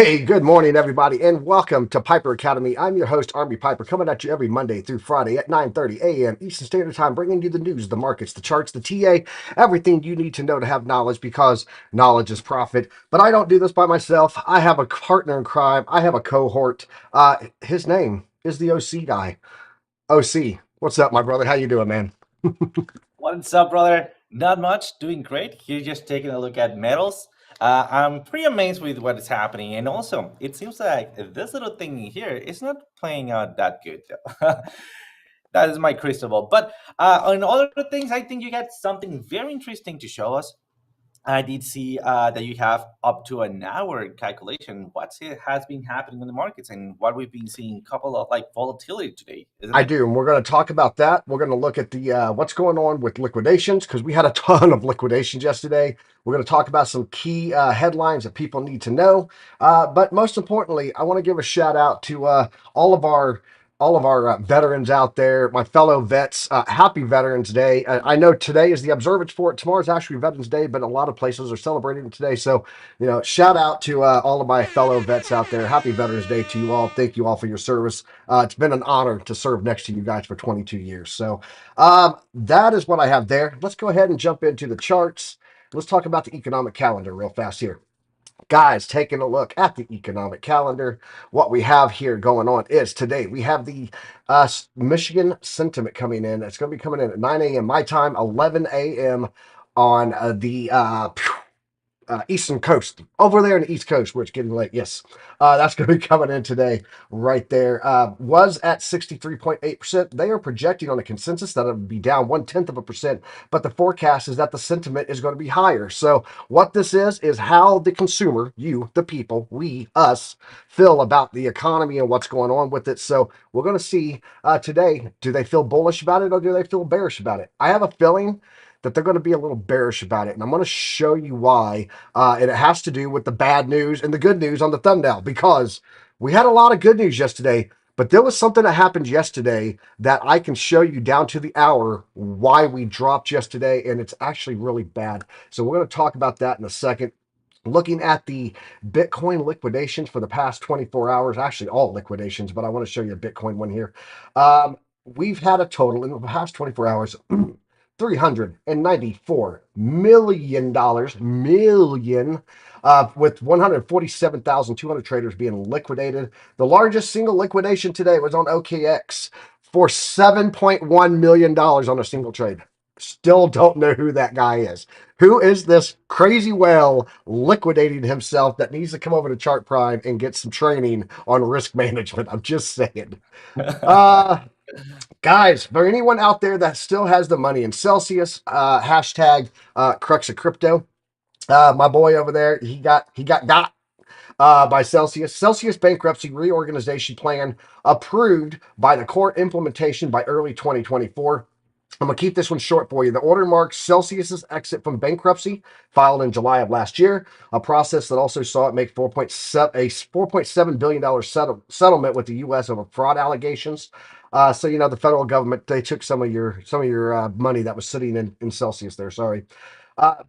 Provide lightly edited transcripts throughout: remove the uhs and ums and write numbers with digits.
Hey, good morning, everybody, and welcome to Piper Academy. I'm your host, Army Piper, coming at you every Monday through Friday at 9:30 a.m. Eastern Standard Time, bringing you the news, the markets, the charts, the TA, everything you need to know to have knowledge because knowledge is profit. But I don't do this by myself. I have a partner in crime. I have a cohort. His name is the OC guy. OC, what's up, my brother? How you doing, man? What's up, brother? Not much. Doing great. Here, just taking a look at metals. I'm pretty amazed with what is happening, and also it seems like this little thing here is not playing out that good. Though. That is my crystal ball. But on other things, I think you got something very interesting to show us. I did see that you have up to an hour calculation. Has been happening in the markets and what we've been seeing. Couple of like volatility today, isn't I it? do, and we're going to talk about that. We're going to look at the what's going on with liquidations because we had a ton of liquidations yesterday. We're going to talk about some key headlines that people need to know. But most importantly, I want to give a shout out to all of our veterans out there, my fellow vets. Happy Veterans Day! I know today is the observance for it. Tomorrow's actually Veterans Day, but a lot of places are celebrating it today. So, shout out to all of my fellow vets out there. Happy Veterans Day to you all. Thank you all for your service. It's been an honor to serve next to you guys for 22 years. So that is what I have there. Let's go ahead and jump into the charts. Let's talk about the economic calendar real fast here. Guys, taking a look at the economic calendar, what we have here going on is today we have the Michigan sentiment coming in. It's going to be coming in at 9 a.m. my time, 11 a.m. on the Eastern Coast, over there in the East Coast, where it's getting late. Yes, that's going to be coming in today, right there. Was at 63.8%. They are projecting on a consensus that it would be down 0.1%, but the forecast is that the sentiment is going to be higher. So, what this is how the consumer, you, the people, we, us, feel about the economy and what's going on with it. So, we're going to see today, do they feel bullish about it or do they feel bearish about it? I have a feeling that they're going to be a little bearish about it. And I'm going to show you why. And it has to do with the bad news and the good news on the thumbnail because we had a lot of good news yesterday, but there was something that happened yesterday that I can show you down to the hour why we dropped yesterday. And it's actually really bad. So we're going to talk about that in a second. Looking at the Bitcoin liquidations for the past 24 hours, actually all liquidations, but I want to show you a Bitcoin one here. We've had a total in the past 24 hours $394 million, with 147,200 traders being liquidated. The largest single liquidation today was on OKX for $7.1 million on a single trade. Still don't know who that guy is. Who is this crazy whale liquidating himself that needs to come over to Chart Prime and get some training on risk management? I'm just saying. Uh, Guys, for anyone out there that still has the money in Celsius, hashtag Crux of Crypto, my boy over there, he got by Celsius. Celsius bankruptcy reorganization plan approved by the court implementation by early 2024. I'm going to keep this one short for you. The order marks Celsius's exit from bankruptcy, filed in July of last year, a process that also saw it make 4.7 billion dollar settlement with the U.S. over fraud allegations. So the federal government, they took some of your money that was sitting in Celsius there. Sorry,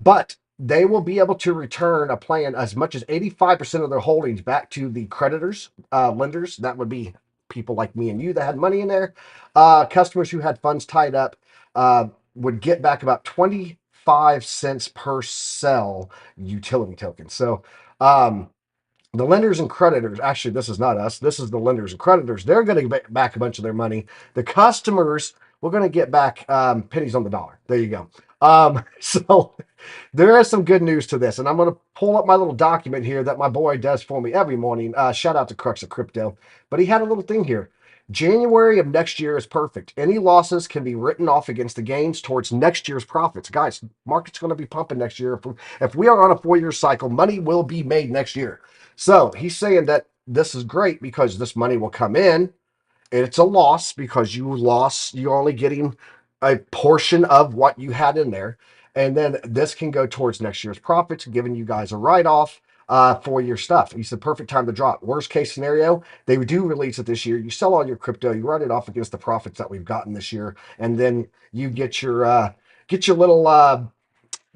but they will be able to return a plan as much as 85% of their holdings back to the creditors, lenders. That would be people like me and you that had money in there. Customers who had funds tied up would get back about 25 cents per sell utility token. So, the lenders and creditors, actually, this is not us. This is the lenders and creditors. They're going to get back a bunch of their money. The customers, we're going to get back pennies on the dollar. There you go. So there is some good news to this. And I'm going to pull up my little document here that my boy does for me every morning. Shout out to Crux of Crypto. But he had a little thing here. January of next year is perfect. Any losses can be written off against the gains towards next year's profits. Guys, market's going to be pumping next year. If we are on a 4-year cycle, money will be made next year. So he's saying that this is great because this money will come in. It's a loss because you're only getting a portion of what you had in there. And then this can go towards next year's profits, giving you guys a write-off for your stuff. He said, perfect time to drop. Worst case scenario, they do release it this year. You sell all your crypto, you write it off against the profits that we've gotten this year, and then you get your little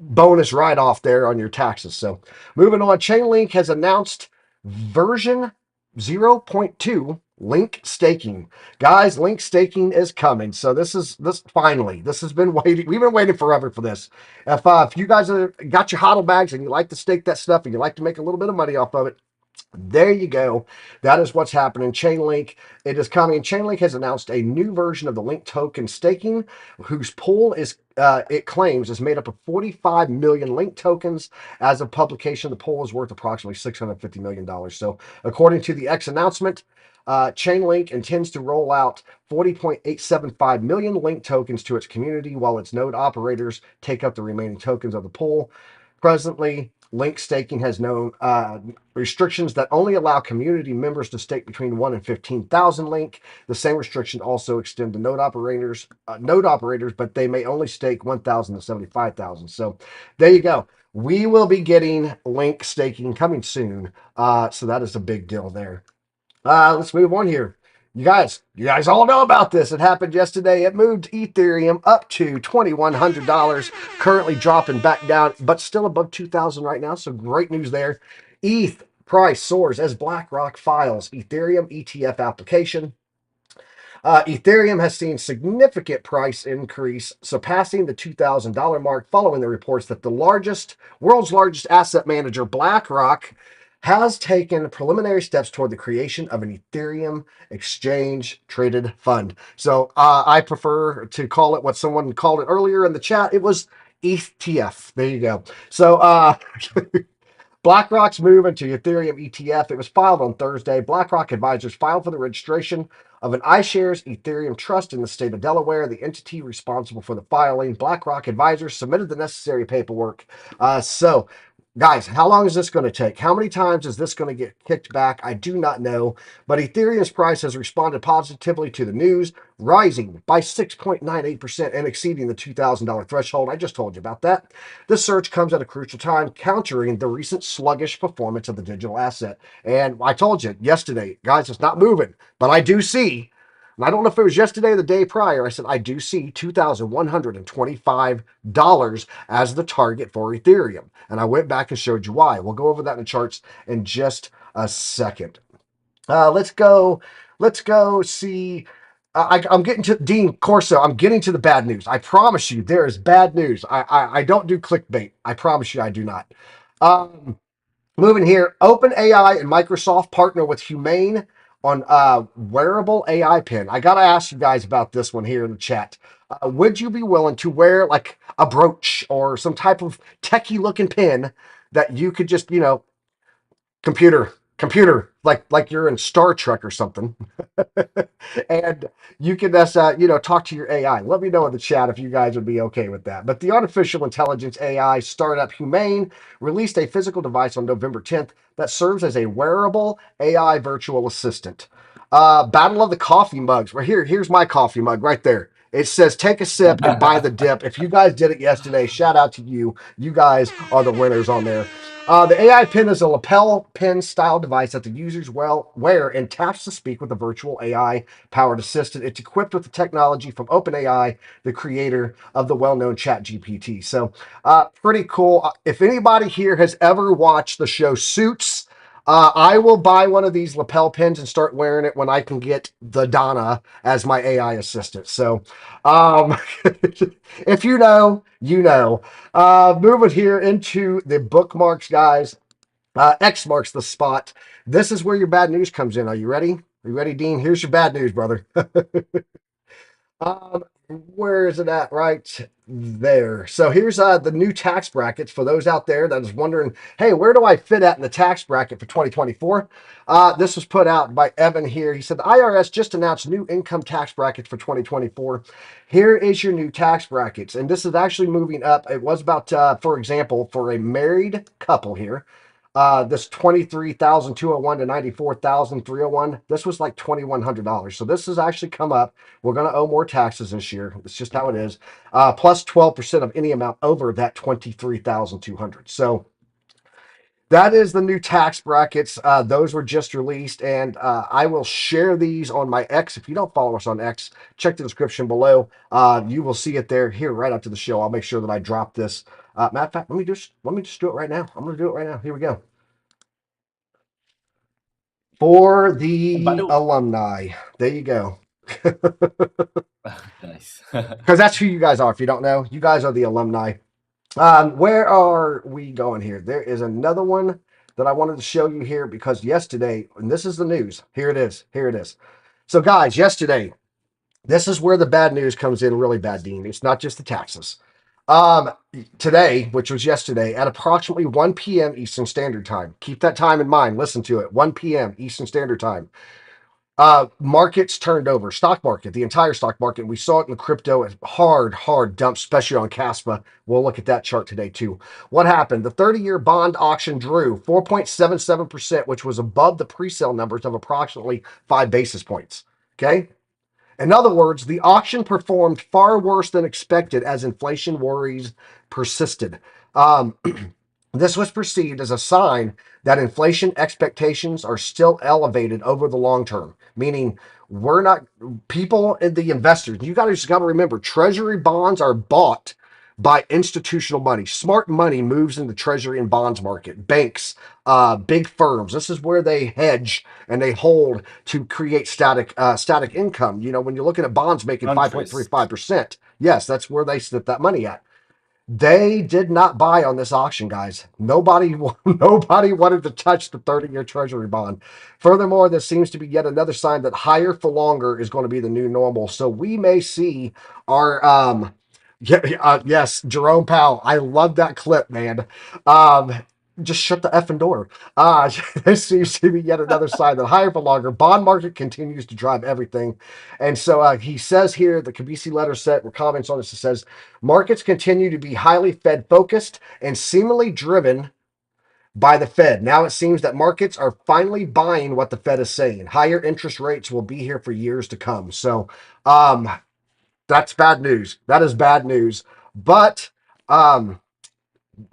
bonus write-off there on your taxes. So moving on, Chainlink has announced version 0.2 link staking. Guys, link staking is coming. So this finally. This has been waiting. We've been waiting forever for this. If you guys are got your hodl bags and you like to stake that stuff and you like to make a little bit of money off of it, there you go. That is what's happening. Chainlink, it is coming. Chainlink has announced a new version of the Link token staking, whose pool is, it claims, is made up of 45 million Link tokens. As of publication, the pool is worth approximately $650 million. So, according to the X announcement, Chainlink intends to roll out 40.875 million Link tokens to its community, while its node operators take up the remaining tokens of the pool. Presently, Link staking has no restrictions that only allow community members to stake between 1 and 15,000 Link. The same restriction also extend to node operators, but they may only stake 1,000 to 75,000. So there you go. We will be getting Link staking coming soon. So that is a big deal there. Let's move on here. You guys all know about this. It happened yesterday. It moved Ethereum up to $2,100, currently dropping back down, but still above 2,000 right now. So great news there. ETH price soars as BlackRock files Ethereum ETF application. Ethereum has seen significant price increase, surpassing the $2,000 mark following the reports that the world's largest asset manager, BlackRock, has taken preliminary steps toward the creation of an Ethereum exchange traded fund. So I prefer to call it what someone called it earlier in the chat. It was ETF. There you go. So BlackRock's move into Ethereum ETF. It was filed on Thursday. BlackRock advisors filed for the registration of an iShares Ethereum trust in the state of Delaware, the entity responsible for the filing. BlackRock advisors submitted the necessary paperwork. So, guys, how long is this going to take? How many times is this going to get kicked back? I do not know. But Ethereum's price has responded positively to the news, rising by 6.98% and exceeding the $2,000 threshold. I just told you about that. This surge comes at a crucial time, countering the recent sluggish performance of the digital asset. And I told you yesterday, guys, it's not moving, but I do see, and I don't know if it was yesterday or the day prior, I said I do see $2,125 as the target for Ethereum. And I went back and showed you why. We'll go over that in the charts in just a second. Let's go see. I'm getting to Dean Corso. I'm getting to the bad news. I promise you, there is bad news. I don't do clickbait. I promise you, I do not. Moving here, OpenAI and Microsoft partner with Humane on wearable AI pin. I gotta ask you guys about this one here in the chat. Would you be willing to wear like a brooch or some type of techie looking pin that you could just, computer, like you're in Star Trek or something, and you can just talk to your AI. Let me know in the chat if you guys would be okay with that. But the artificial intelligence AI startup Humane released a physical device on November 10th that serves as a wearable AI virtual assistant. Battle of the coffee mugs. Right here, here's my coffee mug right there. It says take a sip and buy the dip. If you guys did it yesterday, shout out to you. You guys are the winners on there. The AI pin is a lapel pin style device that the users wear and taps to speak with a virtual AI powered assistant. It's equipped with the technology from OpenAI, the creator of the well known ChatGPT. So, pretty cool. If anybody here has ever watched the show Suits, I will buy one of these lapel pins and start wearing it when I can get the Donna as my AI assistant. So, if you know, you know. Moving here into the bookmarks, guys. X marks the spot. This is where your bad news comes in. Are you ready? Are you ready, Dean? Here's your bad news, brother. Um, where is it at? Right there. So here's the new tax brackets for those out there that is wondering, hey, where do I fit at in the tax bracket for 2024? This was put out by Evan here. He said the IRS just announced new income tax brackets for 2024. Here is your new tax brackets, and this is actually moving up. It was about, for example, for a married couple here. This 23,201 to 94,301. This was like $2,100. So this has actually come up. We're going to owe more taxes this year. It's just how it is. Plus 12% of any amount over that 23,200. So that is the new tax brackets. Those were just released, and I will share these on my X. If you don't follow us on X, check the description below. You will see it there here right after the show. I'll make sure that I drop this. Matter of fact, let me just do it right now. I'm going to do it right now. Here we go. For By the the alumni. There you go. nice. Because that's who you guys are. If you don't know, you guys are the alumni. Where are we going here? There is another one that I wanted to show you here because yesterday, and this is the news. Here it is. Here it is. So, guys, yesterday, this is where the bad news comes in really bad, Dean. It's not just the taxes. Um, Today, which was yesterday, at approximately 1 p.m. Eastern Standard Time. Keep that time in mind. Listen to it. 1 p.m. Eastern Standard Time. Markets turned over, stock market, the entire stock market. We saw it in crypto, a hard dump, especially on Caspa. We'll look at that chart today too. What happened? The 30-year bond auction drew 4.77%, which was above the pre-sale numbers of approximately 5 basis points. Okay. In other words, the auction performed far worse than expected as inflation worries persisted. Um, this was perceived as a sign that inflation expectations are still elevated over the long term, meaning we're not people and the investors. You guys got to remember, treasury bonds are bought by institutional money. Smart money moves in the treasury and bonds market. Banks, big firms. This is where they hedge and they hold to create static income. You know, when you're looking at bonds making Countries. 5.35%, yes, that's where they sit that money at. They did not buy on this auction, guys. Nobody, nobody wanted to touch the 30-year Treasury bond. Furthermore, this seems to be yet another sign that higher for longer is going to be the new normal. So we may see our, yes, Jerome Powell. I love that clip, man. Um, just shut the effing door. Uh, this seems to be yet another sign that higher for longer. Bond market continues to drive everything. And so he says here, the Kabisi letter set, or comments on this, it says, markets continue to be highly Fed focused and seemingly driven by the Fed. Now it seems that markets are finally buying what the Fed is saying. Higher interest rates will be here for years to come. So um, that's bad news. That is bad news. But um,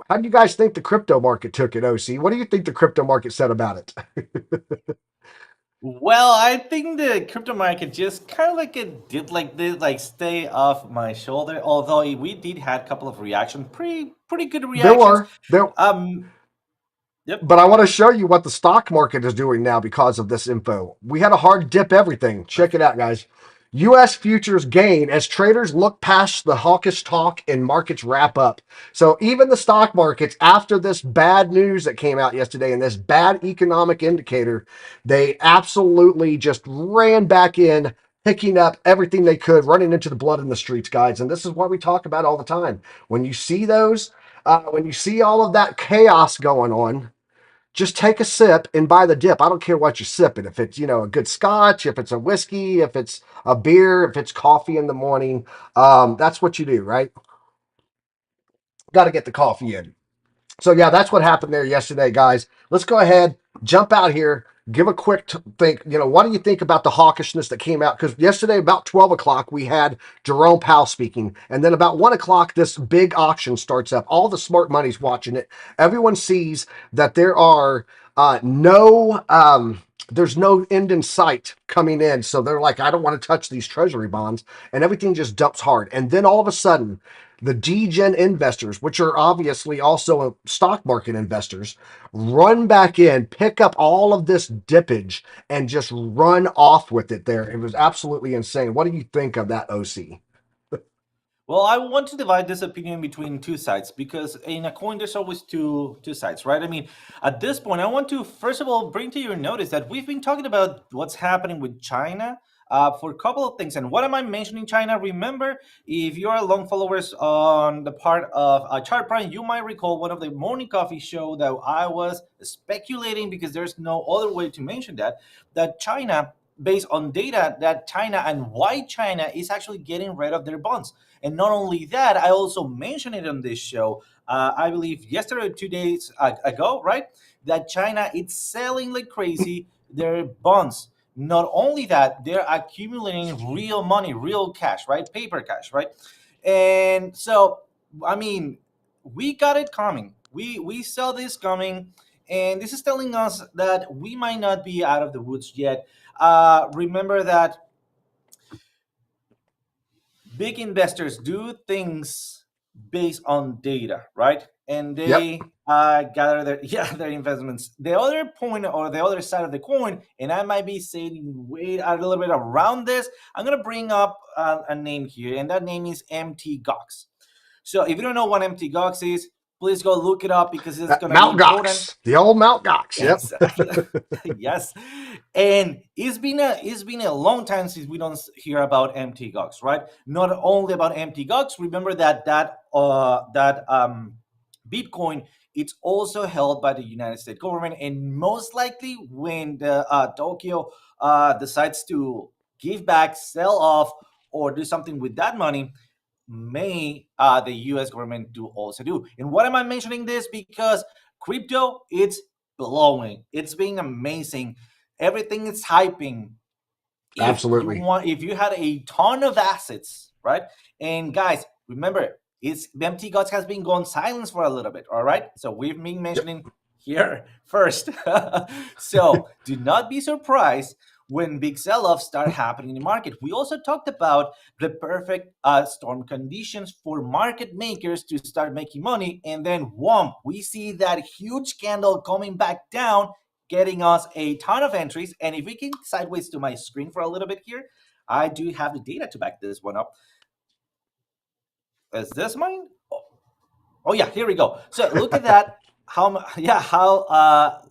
how do you guys think the crypto market took it, OC? What do you think the crypto market said about it? Well, I think the crypto market just kind of like it did like this, like stay off my shoulder. Although we did had a couple of reactions, pretty good there reactions. were there Um, yep. But I want to show you what the stock market is doing now because of this info. We had a hard dip everything. Check it Perfect. out, guys. U.S. futures gain as traders look past the hawkish talk and markets wrap up. So even the stock markets, after this bad news that came out yesterday and this bad economic indicator, they absolutely just ran back in, picking up everything they could, running into the blood in the streets, guys. And this is what we talk about all the time. When you see those, when you see all of that chaos going on, just take a sip and buy the dip. I don't care what you're sipping. If it's, a good scotch, if it's a whiskey, if it's a beer, if it's coffee in the morning, that's what you do, right? Got to get the coffee in. So yeah, that's what happened there yesterday, guys. Let's go ahead, jump out here, give a quick think. What do you think about the hawkishness that came out? Because yesterday, about 12 o'clock, we had Jerome Powell speaking, and then about 1 o'clock, this big auction starts up. All the smart money's watching it. Everyone sees that there are no. There's no end in sight coming in. So they're like, I don't want to touch these treasury bonds. And everything just dumps hard. And then all of a sudden, the degen investors, which are obviously also stock market investors, run back in, pick up all of this dippage, and just run off with it there. It was absolutely insane. What do you think of that, OC? Well, I want to divide this opinion between two sides because in a coin there's always two sides, right? I mean, at this point, I want to first of all bring to your notice that we've been talking about what's happening with China for a couple of things. And what am I mentioning China? Remember, if you are long followers on the part of Chart Prime, you might recall one of the morning coffee show that I was speculating because there's no other way to mention that China, based on data, that China and why China is actually getting rid of their bonds. And not only that, I also mentioned it on this show. I believe yesterday or 2 days ago, right? That China is selling like crazy their bonds. Not only that, they're accumulating real money, real cash, right? Paper cash, right? And so, I mean, we got it coming. We saw this coming, and this is telling us that we might not be out of the woods yet. Remember that big investors do things based on data, right? And Yep. gather their yeah their investments. The other point or the other side of the coin, and I might be saying wait a little bit around this. I'm gonna bring up a name here, and that name is MT Gox. So if you don't know what MT Gox is, please go look it up because it's gonna be Mount important. Gox, the old Mount Gox. Yep. Exactly. Yes, and it's been a long time since we don't hear about MT Gox, right? Not only about MT Gox. Remember that Bitcoin, it's also held by the United States government, and most likely when the Tokyo decides to give back, sell off, or do something with that money, may the US government do also do. And what am I mentioning this? Because crypto, it's blowing. It's being amazing. Everything is hyping. Absolutely. If you had a ton of assets, right? And guys, remember, it's the MT Gods has been going silence for a little bit, all right? So we've been Yep. mentioning here first. So do not be surprised when big sell-offs start happening in the market. We also talked about the perfect storm conditions for market makers to start making money, and then whomp, we see that huge candle coming back down, getting us a ton of entries. And if we can sideways to my screen for a little bit here, I do have the data to back this one up. Is this mine? Oh yeah, here we go. So look at that. How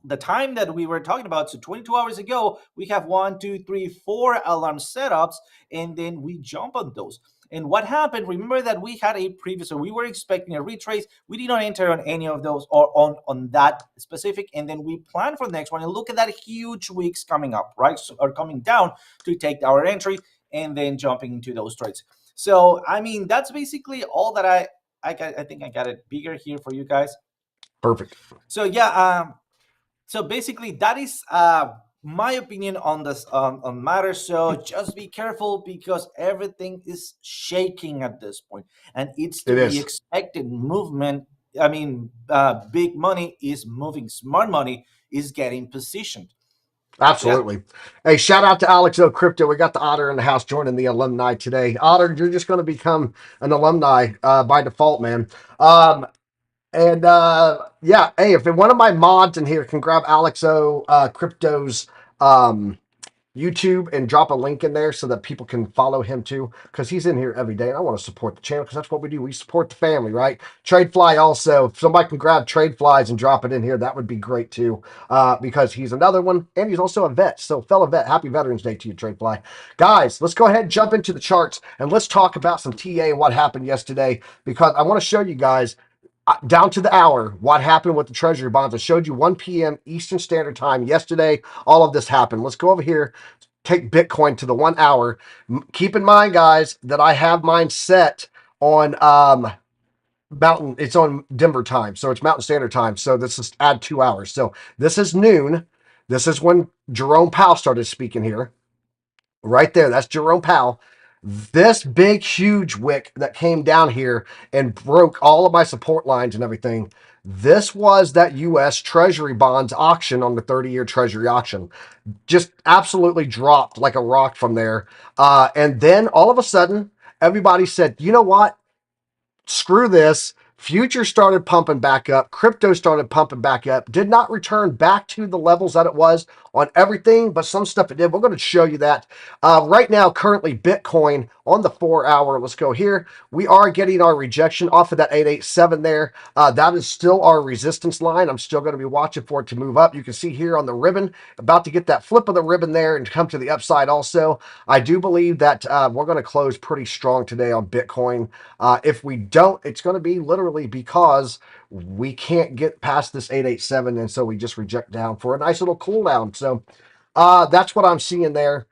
the time that we were talking about. So 22 hours ago, we have 1, 2, 3, 4 alarm setups, and then we jump on those. And what happened? Remember that we had a previous, so we were expecting a retrace. We did not enter on any of those or on that specific, and then we plan for the next one. And look at that huge weeks coming up, right? So, or coming down to take our entry, and then jumping into those trades. So I mean, that's basically all that I think I got it bigger here for you guys. Perfect. So yeah, so basically that is my opinion on this on matter. So just be careful because everything is shaking at this point, and it's to It be is. expected. Movement. I mean, big money is moving. Smart money is getting positioned. So yeah, Absolutely. Hey, shout out to Alex O Crypto. We got the Otter in the house joining the alumni today. Otter, you're just going to become an alumni by default, man. And yeah, hey, if one of my mods in here can grab Alex O Crypto's YouTube and drop a link in there so that people can follow him too, because he's in here every day and I want to support the channel because that's what we do. We support the family, right? Tradefly also, if somebody can grab Tradeflies and drop it in here, that would be great too, because he's another one and he's also a vet. So, fellow vet, happy Veterans Day to you, Tradefly. Guys, let's go ahead and jump into the charts and let's talk about some TA and what happened yesterday because I want to show you guys down to the hour what happened with the treasury bonds. I showed you 1 p.m. Eastern Standard Time yesterday. All of this happened. Let's go over here, take Bitcoin to the 1 hour. Keep in mind, guys, that I have mine set on mountain. It's on Denver time, so it's Mountain Standard Time. So this is add 2 hours. So this is noon. This is when Jerome Powell started speaking here. Right there, that's Jerome Powell. This big, huge wick that came down here and broke all of my support lines and everything. This was that U.S. Treasury bonds auction on the 30-year Treasury auction. Just absolutely dropped like a rock from there. And then all of a sudden, everybody said, you know what? Screw this. Future started pumping back up. Crypto started pumping back up. Did not return back to the levels that it was on everything, but some stuff it did. We're going to show you that. Right now, currently, Bitcoin on the 4 hour. Let's go here. We are getting our rejection off of that 887 there. That is still our resistance line. I'm still going to be watching for it to move up. You can see here on the ribbon, about to get that flip of the ribbon there and come to the upside also. I do believe that we're going to close pretty strong today on Bitcoin. If we don't, it's going to be literally because we can't get past this 887, and so we just reject down for a nice little cool down. So that's what I'm seeing there.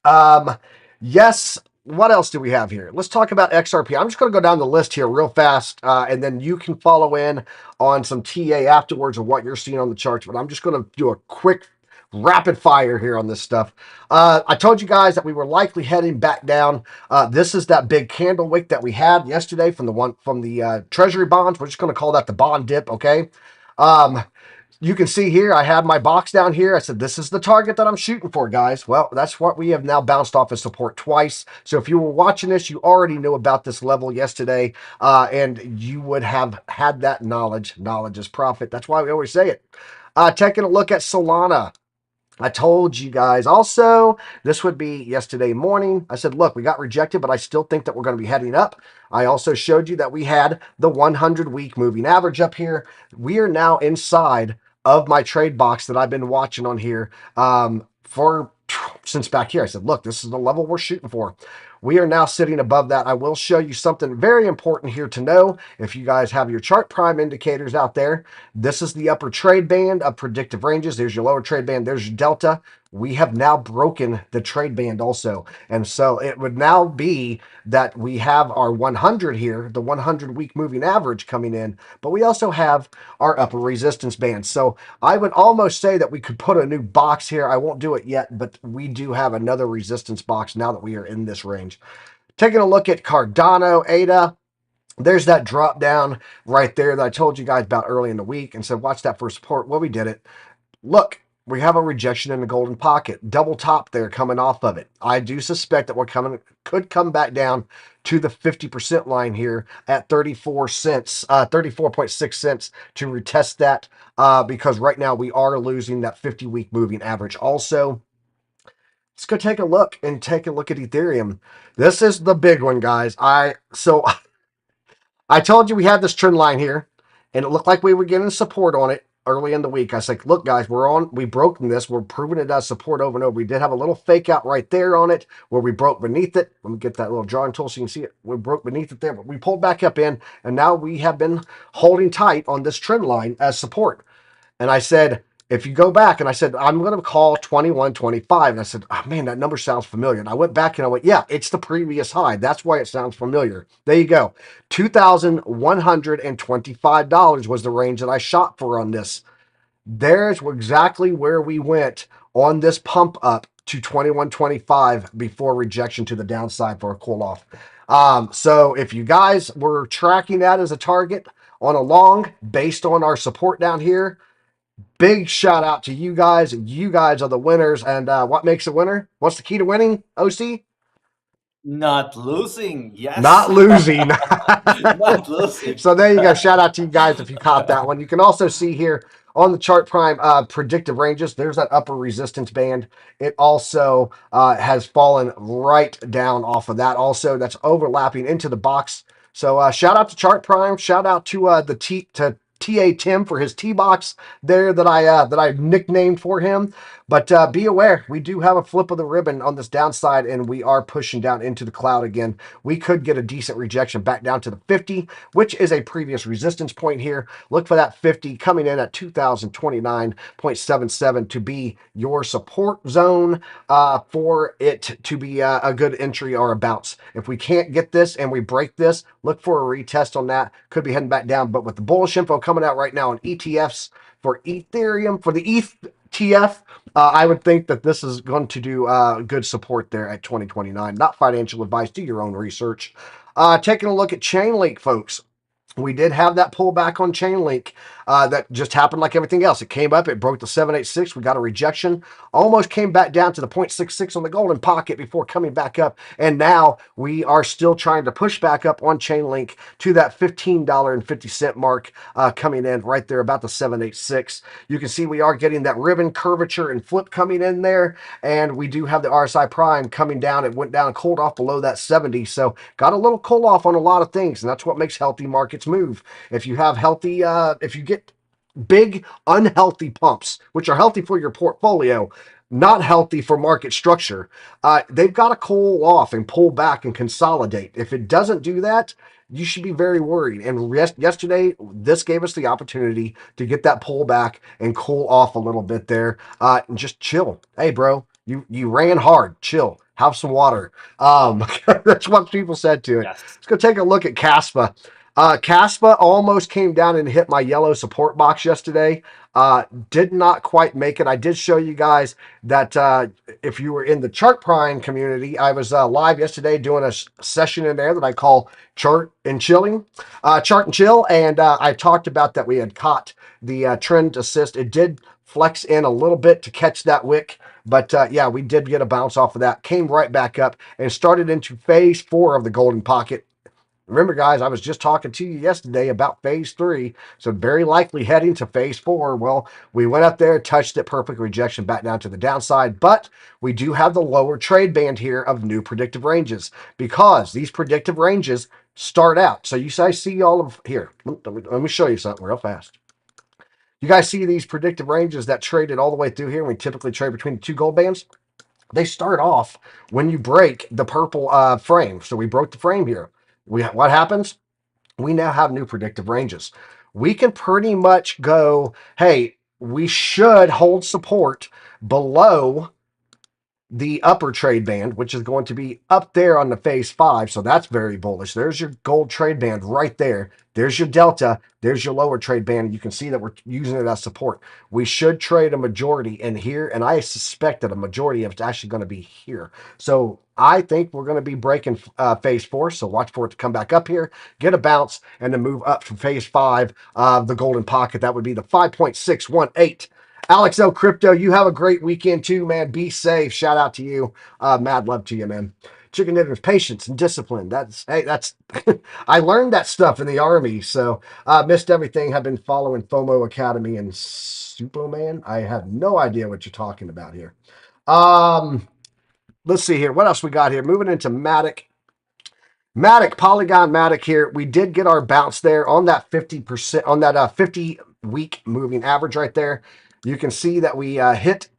Um, yes. What else do we have here? Let's talk about XRP. I'm just going to go down the list here real fast, and then you can follow in on some TA afterwards of what you're seeing on the charts. But I'm just going to do a quick rapid fire here on this stuff. I told you guys that we were likely heading back down. This is that big candle wick that we had yesterday from the Treasury bonds. We're just going to call that the bond dip, okay? Um, You can see here, I have my box down here. I said, this is the target that I'm shooting for, guys. Well, that's what we have now bounced off as support twice. So if you were watching this, you already knew about this level yesterday, and you would have had that knowledge. Knowledge is profit. That's why we always say it. Taking a look at Solana. I told you guys also this would be yesterday morning. I said, look, we got rejected, but I still think that we're going to be heading up. I also showed you that we had the 100-week moving average up here. We are now inside of my trade box that I've been watching on here for since back here. I said, look, this is the level we're shooting for. We are now sitting above that. I will show you something very important here to know. If you guys have your chart prime indicators out there, this is the upper trade band of predictive ranges. There's your lower trade band. There's your delta. We have now broken the trade band also. And so it would now be that we have our 100 here, the 100-week moving average coming in, but we also have our upper resistance band. So I would almost say that we could put a new box here. I won't do it yet, but we do have another resistance box now that we are in this range. Taking a look at Cardano, ADA, there's that drop down right there that I told you guys about early in the week and said, watch that for support. Well, we did it. Look, we have a rejection in the golden pocket, double top there coming off of it. I do suspect that could come back down to the 50% line here at 34 cents, 34.6 cents to retest that because right now we are losing that 50-week moving average also. Let's go take a look at Ethereum. This is the big one, guys. I told you we had this trend line here, and it looked like we were getting support on it early in the week. I was like, look, guys, we broken this. We're proving it as support over and over. We did have a little fake out right there on it where we broke beneath it. Let me get that little drawing tool so you can see it. We broke beneath it there, but we pulled back up in, and now we have been holding tight on this trend line as support. And I said, if you go back, and I said, I'm going to call 21.25. And I said, oh, man, that number sounds familiar. And I went back and I went, yeah, it's the previous high. That's why it sounds familiar. There you go. $2,125 was the range that I shot for on this. There's exactly where we went on this pump up to 21.25 before rejection to the downside for a cool off. So if you guys were tracking that as a target on a long based on our support down here, big shout out to you guys. You guys are the winners. And what makes a winner? What's the key to winning, OC? Not losing, yes. Not losing. Not losing. So there you go. Shout out to you guys if you caught that one. You can also see here on the chart prime predictive ranges, there's that upper resistance band. It also has fallen right down off of that. Also, that's overlapping into the box. So shout out to chart prime. Shout out to TA Tim for his T box there that I nicknamed for him. But be aware, we do have a flip of the ribbon on this downside, and we are pushing down into the cloud again. We could get a decent rejection back down to the 50, which is a previous resistance point here. Look for that 50 coming in at 2029.77 to be your support zone for it to be a good entry or a bounce. If we can't get this and we break this, look for a retest on that. Could be heading back down, but with the bullish info coming out right now on ETFs for Ethereum, for the ETH TF, I would think that this is going to do good support there at 2029. Not financial advice. Do your own research. Taking a look at Chainlink, folks. We did have that pullback on Chainlink that just happened like everything else. It came up, it broke the 786. We got a rejection, almost came back down to the 0.66 on the golden pocket before coming back up. And now we are still trying to push back up on Chainlink to that $15.50 mark coming in right there about the 786. You can see we are getting that ribbon curvature and flip coming in there. And we do have the RSI prime coming down. It went down and cooled off below that 70. So got a little cool off on a lot of things. And that's what makes healthy markets move. If you have healthy, if you get big unhealthy pumps, which are healthy for your portfolio, not healthy for market structure, they've got to cool off and pull back and consolidate. If it doesn't do that, you should be very worried. And yesterday, this gave us the opportunity to get that pull back and cool off a little bit there and just chill. Hey, bro, you ran hard. Chill. Have some water. That's what people said to it. Yes. Let's go take a look at Caspa. Caspa almost came down and hit my yellow support box yesterday. Did not quite make it. I did show you guys that if you were in the Chart Prime community, I was live yesterday doing a session in there that I call Chart and Chilling, Chart and Chill, and I talked about that we had caught the trend assist. It did flex in a little bit to catch that wick. But yeah, we did get a bounce off of that, came right back up and started into phase 4 of the golden pocket. Remember, guys, I was just talking to you yesterday about phase 3, so very likely heading to phase 4. Well, we went up there, touched it, perfect rejection back down to the downside, but we do have the lower trade band here of new predictive ranges because these predictive ranges start out. So you guys see all of here. Let me show you something real fast. You guys see these predictive ranges that traded all the way through here. We typically trade between the two gold bands. They start off when you break the purple frame. So we broke the frame here. What happens? We now have new predictive ranges. We can pretty much go, hey, we should hold support below the upper trade band, which is going to be up there on the phase 5. So that's very bullish. There's your gold trade band right there. There's your delta. There's your lower trade band. You can see that we're using it as support. We should trade a majority in here, and I suspect that a majority of it's actually going to be here. So I think we're going to be breaking phase 4. So watch for it to come back up here, get a bounce, and then move up from phase 5 of the golden pocket. That would be the 5.618. Alex L. Crypto, you have a great weekend too, man. Be safe. Shout out to you. Mad love to you, man. Chicken dinners, patience and discipline. That's I learned that stuff in the army. So missed everything. Have been following FOMO Academy and Superman. I have no idea what you're talking about here. Let's see here. What else we got here? Moving into Matic. Polygon Matic here. We did get our bounce there on that 50%, on that 50-week moving average right there. You can see that we hit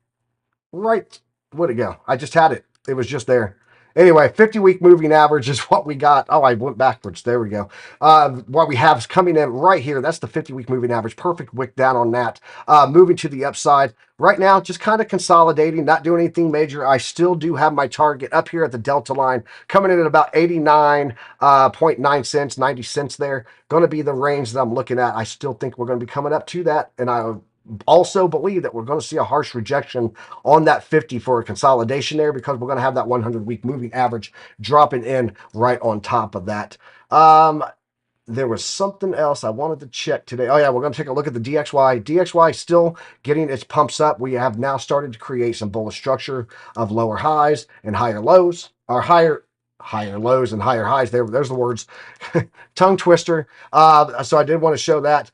right, where'd it go? I just had it. It was just there. Anyway, 50-week moving average is what we got. Oh, I went backwards. There we go. What we have is coming in right here. That's the 50-week moving average. Perfect wick down on that. Moving to the upside. Right now, just kind of consolidating, not doing anything major. I still do have my target up here at the delta line, coming in at about 89.9 cents, 90 cents there. Going to be the range that I'm looking at. I still think we're going to be coming up to that, and I also believe that we're going to see a harsh rejection on that 50 for a consolidation there because we're going to have that 100-week moving average dropping in right on top of that. There was something else I wanted to check today. Oh, yeah, we're going to take a look at the DXY. DXY still getting its pumps up. We have now started to create some bullish structure of lower highs and higher lows, or higher lows and higher highs. There's the words. Tongue twister. So I did want to show that.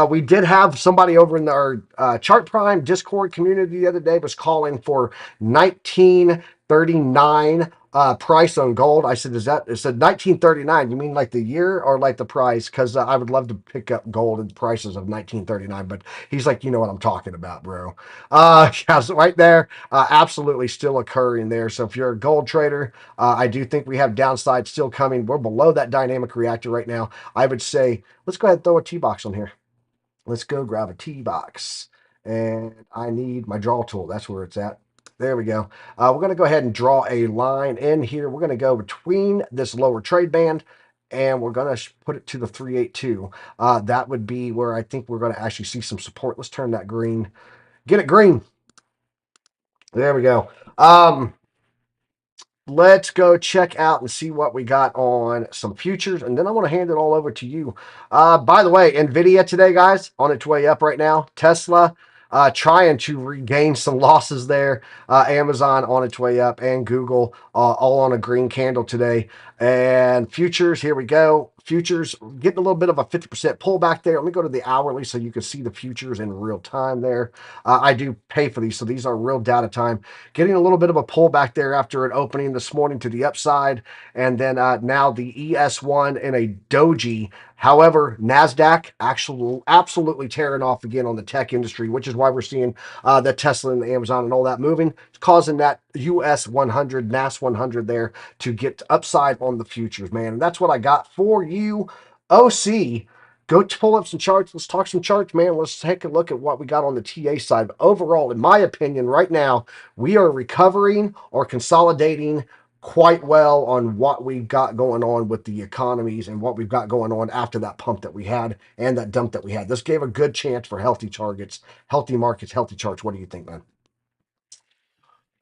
We did have somebody over in our Chart Prime Discord community the other day was calling for 1939 price on gold. I said, it said 1939. You mean like the year or like the price? Because I would love to pick up gold at prices of 1939. But he's like, you know what I'm talking about, bro. Yeah, so right there, absolutely still occurring there. So if you're a gold trader, I do think we have downside still coming. We're below that dynamic reactor right now. I would say, let's go ahead and throw a T-box on here. Let's go grab a T-box. And I need my draw tool. That's where it's at. There we go. We're going to go ahead and draw a line in here. We're going to go between this lower trade band, and we're going to put it to the 382. That would be where I think we're going to actually see some support. Let's turn that green. Get it green. There we go. Let's go check out and see what we got on some futures, and then I want to hand it all over to you. By the way, NVIDIA today, guys, on its way up right now. Tesla trying to regain some losses there. Amazon on its way up, and Google all on a green candle today. And futures, here we go. Futures getting a little bit of a 50% pullback there. Let me go to the hourly so you can see the futures in real time there. I do pay for these, so these are real data time. Getting a little bit of a pullback there after an opening this morning to the upside. And then now the ES1 in a doji. However, NASDAQ absolutely tearing off again on the tech industry, which is why we're seeing the Tesla and the Amazon and all that moving. It's causing that US 100, NAS 100 there to get upside on the futures, man. And that's what I got for you. OC, go pull up some charts. Let's talk some charts, man. Let's take a look at what we got on the TA side. But overall, in my opinion, right now, we are recovering or consolidating quite well on what we've got going on with the economies and what we've got going on after that pump that we had and that dump that we had. This gave a good chance for healthy targets, healthy markets, healthy charts. What do you think, man?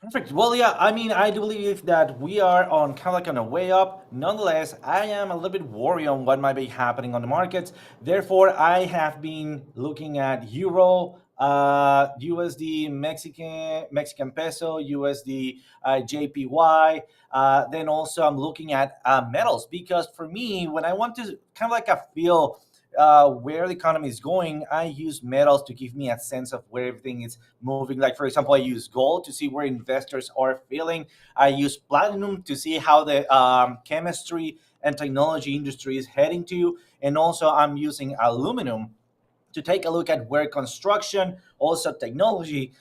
Perfect. Well, yeah, I mean, I do believe that we are on kind of like on a way up. Nonetheless, I am a little bit worried on what might be happening on the markets. Therefore, I have been looking at Euro, USD, Mexican peso, USD, JPY. Then also, I'm looking at metals because for me, when I want to kind of like a feel where the economy is going, I use metals to give me a sense of where everything is moving. Like, for example, I use gold to see where investors are feeling. I use platinum to see how the chemistry and technology industry is heading to. And also, I'm using aluminum to take a look at where construction, also technology,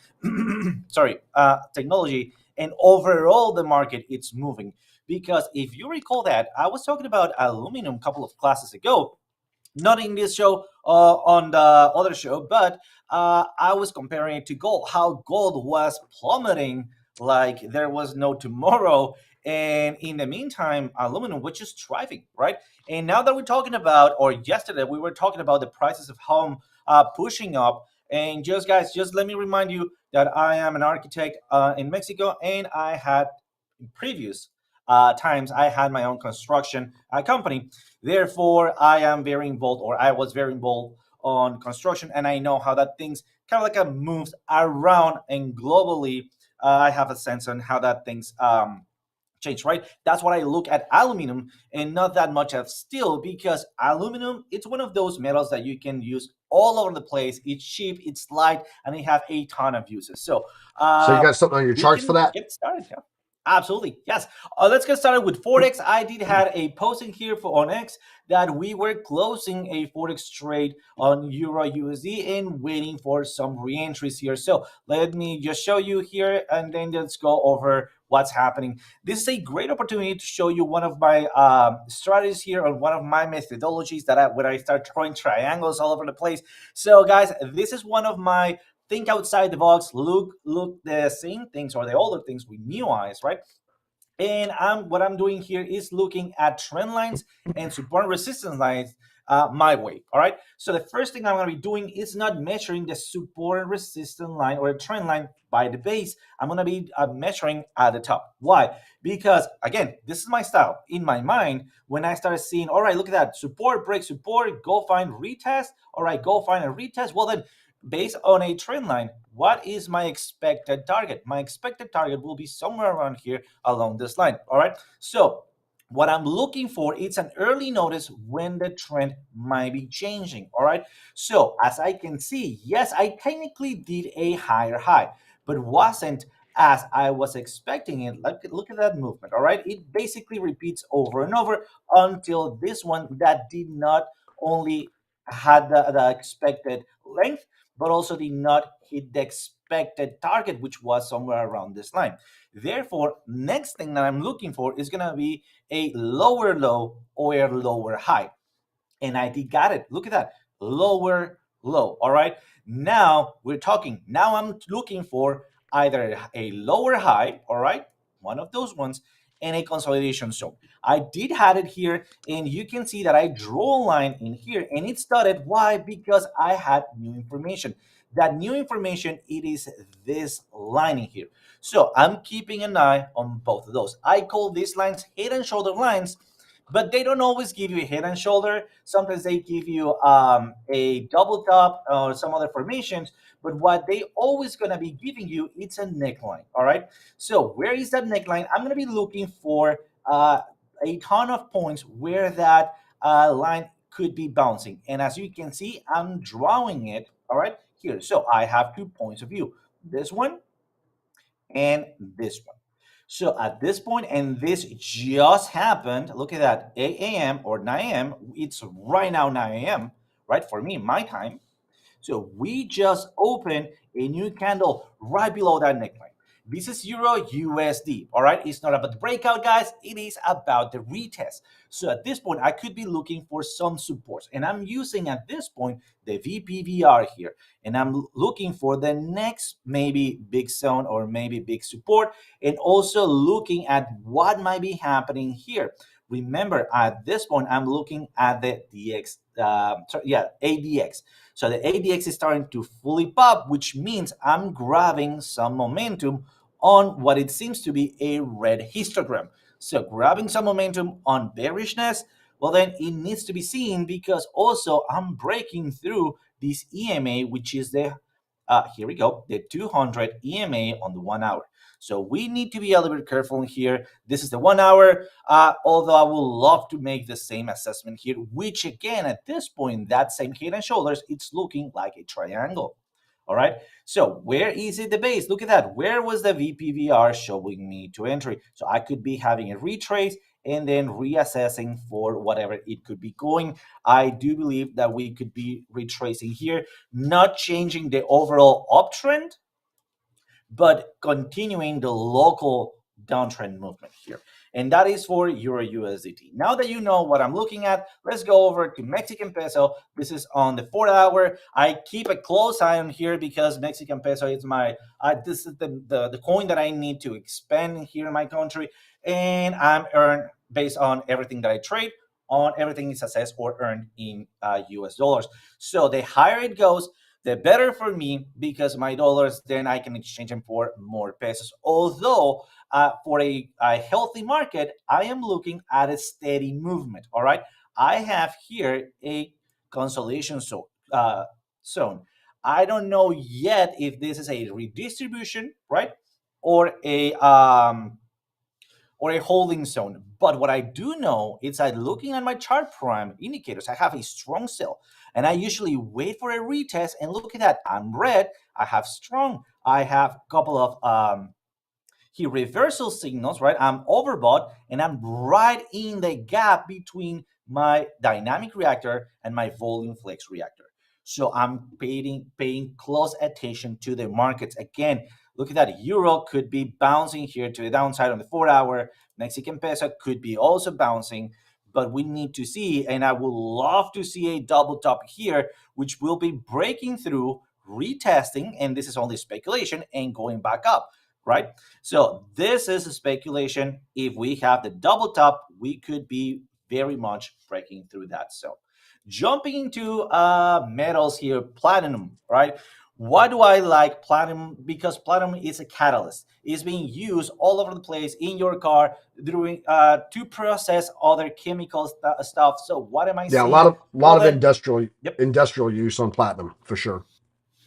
technology, and overall the market it's moving. Because if you recall that, I was talking about aluminum a couple of classes ago, not in this show, on the other show, but I was comparing it to gold, how gold was plummeting like there was no tomorrow. And in the meantime, aluminum was just thriving, right? And now that we're talking about, or yesterday, we were talking about the prices of home pushing up. And just guys, just let me remind you that I am an architect in Mexico, and I had in previous times I had my own construction company. Therefore, I am very involved, or I was very involved on construction, and I know how that things kind of like moves around and globally. I have a sense on how that things change, right? That's why I look at aluminum and not that much of steel, because aluminum it's one of those metals that you can use all over the place. It's cheap, it's light, and it have a ton of uses. So So you uh, got something on your we charts for can that? get started. Yeah. Absolutely, yes. Let's get started with Forex. I did had a posting here for on X that we were closing a Forex trade on Euro USD and waiting for some re-entries here. So let me just show you here, and then let's go over what's happening. This is a great opportunity to show you one of my strategies here, on one of my methodologies that when I start drawing triangles all over the place. So guys, this is one of my think outside the box, look the same things or the older things with new eyes, right? And what I'm doing here is looking at trend lines and support and resistance lines my way. All right. So the first thing I'm going to be doing is not measuring the support and resistance line or a trend line by the base. I'm going to be measuring at the top. Why? Because again, this is my style. In my mind, when I start seeing, all right, look at that support, break support, go find retest. All right, go find a retest. Well, then based on a trend line, what is my expected target? My expected target will be somewhere around here along this line. All right. So what I'm looking for is an early notice when the trend might be changing. All right. So as I can see, yes, I technically did a higher high, but wasn't as I was expecting it. Look at that movement. All right. It basically repeats over and over until this one that did not only had the expected length, but also did not hit the expected target, which was somewhere around this line. Therefore, next thing that I'm looking for is going to be a lower low or a lower high. And I did got it. Look at that. Lower low. All right. Now we're talking. Now I'm looking for either a lower high, all right, one of those ones, and a consolidation zone. I did have it here, and you can see that I draw a line in here, and it started. Why? Because I had new information. That new information, it is this line in here. So I'm keeping an eye on both of those. I call these lines head and shoulder lines, but they don't always give you a head and shoulder. Sometimes they give you a double top or some other formations. But what they always gonna be giving you, it's a neckline. All right. So where is that neckline? I'm gonna be looking for a ton of points where that line could be bouncing. And as you can see, I'm drawing it. All right, here. So I have 2 points of view. This one and this one. So at this point, and this just happened, look at that, 8 a.m. or 9 a.m. It's right now 9 a.m., right? For me, my time. So we just opened a new candle right below that neckline. This is Euro USD, all right? It's not about the breakout, guys. It is about the retest. So at this point, I could be looking for some supports. And I'm using, at this point, the VPVR here. And I'm looking for the next maybe big zone or maybe big support. And also looking at what might be happening here. Remember, at this point, I'm looking at the ADX. So the ADX is starting to fully pop, which means I'm grabbing some momentum on what it seems to be a red histogram. So grabbing some momentum on bearishness, well, then it needs to be seen because also I'm breaking through this EMA, which is the, here we go, the 200 EMA on the 1 hour. So we need to be a little bit careful here. This is the 1 hour, although I would love to make the same assessment here, which again, at this point, that same head and shoulders, it's looking like a triangle. All right. So where is it the base? Look at that. Where was the VPVR showing me to entry? So I could be having a retrace and then reassessing for whatever it could be going. I do believe that we could be retracing here, not changing the overall uptrend, but continuing the local downtrend movement here. And that is for Euro USDT. Now that you know what I'm looking at, let's go over to Mexican peso. This is on the 4 hour. I keep a close eye on here because Mexican peso is my, this is the coin that I need to expand here in my country. And I'm earned based on everything that I trade, on everything is assessed or earned in US dollars. So the higher it goes, the better for me because my dollars, then I can exchange them for more pesos. Although for a healthy market, I am looking at a steady movement. All right. I have here a consolidation zone. I don't know yet if this is a redistribution, right? Or a holding zone. But what I do know is that looking at my chart prime indicators, I have a strong sell. And I usually wait for a retest and look at that. I'm red. I have strong. I have a couple of he reversal signals, right? I'm overbought and I'm right in the gap between my dynamic reactor and my volume flex reactor. So I'm paying close attention to the markets. Again, look at that. Euro could be bouncing here to the downside on the 4 hour. Mexican peso could be also bouncing, but we need to see, and I would love to see a double top here, which will be breaking through, retesting, and this is only speculation, and going back up, right? So this is a speculation. If we have the double top, we could be very much breaking through that. So jumping into metals here, platinum, right? Why do I like platinum? Because platinum is a catalyst. It's being used all over the place in your car doing to process other chemical stuff. So what am I Yeah, a seeing? Well, lot of then, yep. industrial use on platinum for sure.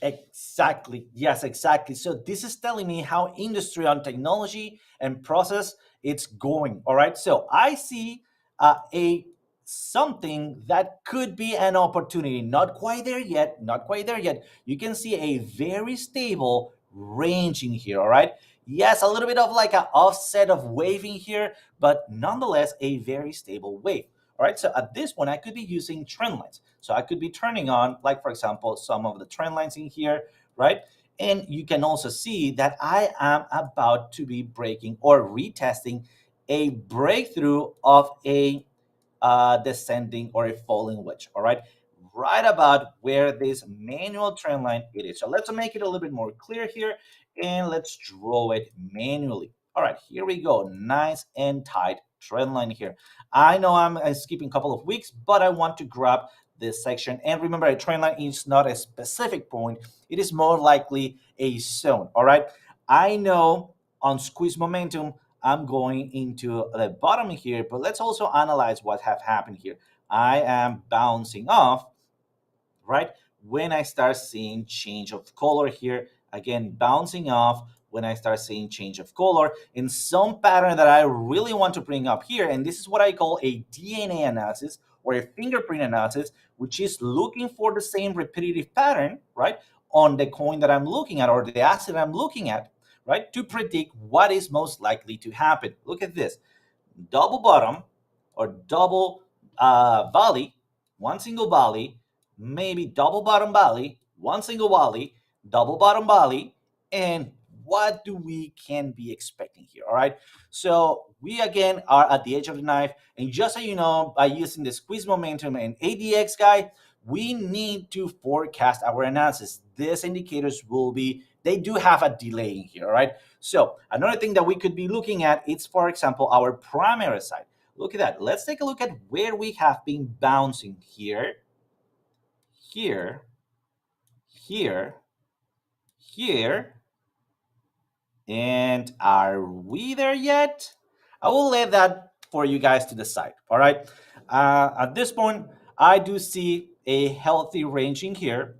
Exactly. Yes, exactly. So this is telling me how industry on technology and process it's going. All right. So I see a something that could be an opportunity. Not quite there yet. Not quite there yet. You can see a very stable ranging here. All right. Yes, a little bit of like an offset of waving here, but nonetheless a very stable wave. All right, so at this point, I could be using trend lines. So I could be turning on, like, for example, some of the trend lines in here, right? And you can also see that I am about to be breaking or retesting a breakthrough of a descending or a falling wedge, all right? Right about where this manual trend line it is. So let's make it a little bit more clear here and let's draw it manually. All right, here we go. Nice and tight trend line here. I know I'm skipping a couple of weeks, but I want to grab this section. And remember, a trend line is not a specific point. It is more likely a zone, all right? I know on squeeze momentum, I'm going into the bottom here, but let's also analyze what have happened here. I am bouncing off, right? When I start seeing change of color here, again, bouncing off when I start seeing change of color in some pattern that I really want to bring up here. And this is what I call a DNA analysis or a fingerprint analysis, which is looking for the same repetitive pattern, right? On the coin that I'm looking at or the asset I'm looking at, right? To predict what is most likely to happen. Look at this double bottom or double valley, one single valley, maybe double bottom valley, one single valley, double bottom valley, and what do we can be expecting here? All right. So we again are at the edge of the knife, and just so you know, by using the squeeze momentum and ADX guy, we need to forecast our analysis. These indicators will be, they do have a delay in here. All right. So another thing that we could be looking at is, for example, our primary side. Look at that. Let's take a look at where we have been bouncing here, here, here, here. And are we there yet? I will leave that for you guys to decide. All right. At this point, I do see a healthy ranging here,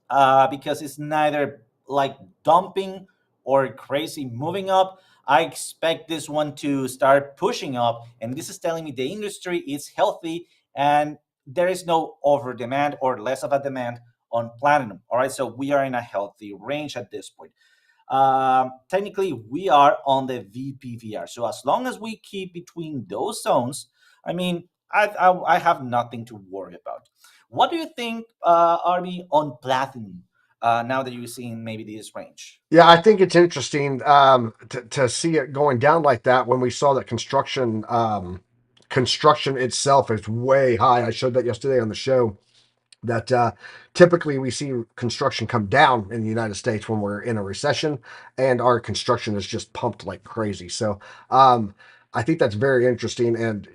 because it's neither like dumping or crazy moving up. I expect this one to start pushing up, and this is telling me the industry is healthy and there is no over demand or less of a demand on platinum. All right, so we are in a healthy range at this point. Technically, we are on the VPVR. So as long as we keep between those zones, I mean, I have nothing to worry about. What do you think, RB, on platinum, now that you're seeing maybe this range? Yeah, I think it's interesting to see it going down like that when we saw that construction itself is way high. I showed that yesterday on the show that typically we see construction come down in the United States when we're in a recession, and our construction is just pumped like crazy. So I think that's very interesting, and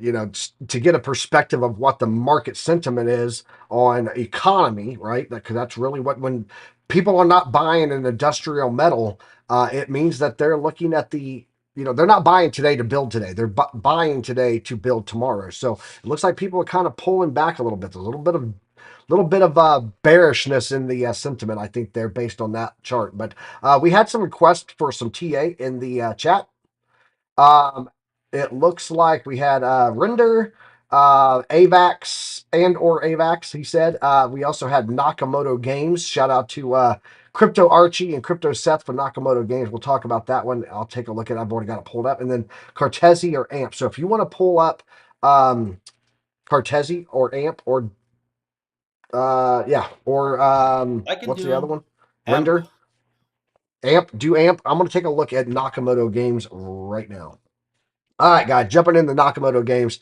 to get a perspective of what the market sentiment is on economy, right? Because that's really what, when people are not buying an industrial metal, it means that they're looking at they're not buying today to build today. They're buying today to build tomorrow. So it looks like people are kind of pulling back a little bit. There's a little bit of bearishness in the sentiment, I think, there based on that chart. But we had some requests for some TA in the chat. Um, it looks like we had Render, AVAX, and/or AVAX, he said. We also had Nakamoto Games. Shout out to Crypto Archie and Crypto Seth for Nakamoto Games. We'll talk about that one. I'll take a look at it. I've already got it pulled up. And then Cartesi or AMP. So if you want to pull up Cartesi or AMP or yeah, or I can what's the other do one? AMP. Render, AMP, do AMP. I'm gonna take a look at Nakamoto Games right now. All right, guys, jumping in the Nakamoto Games.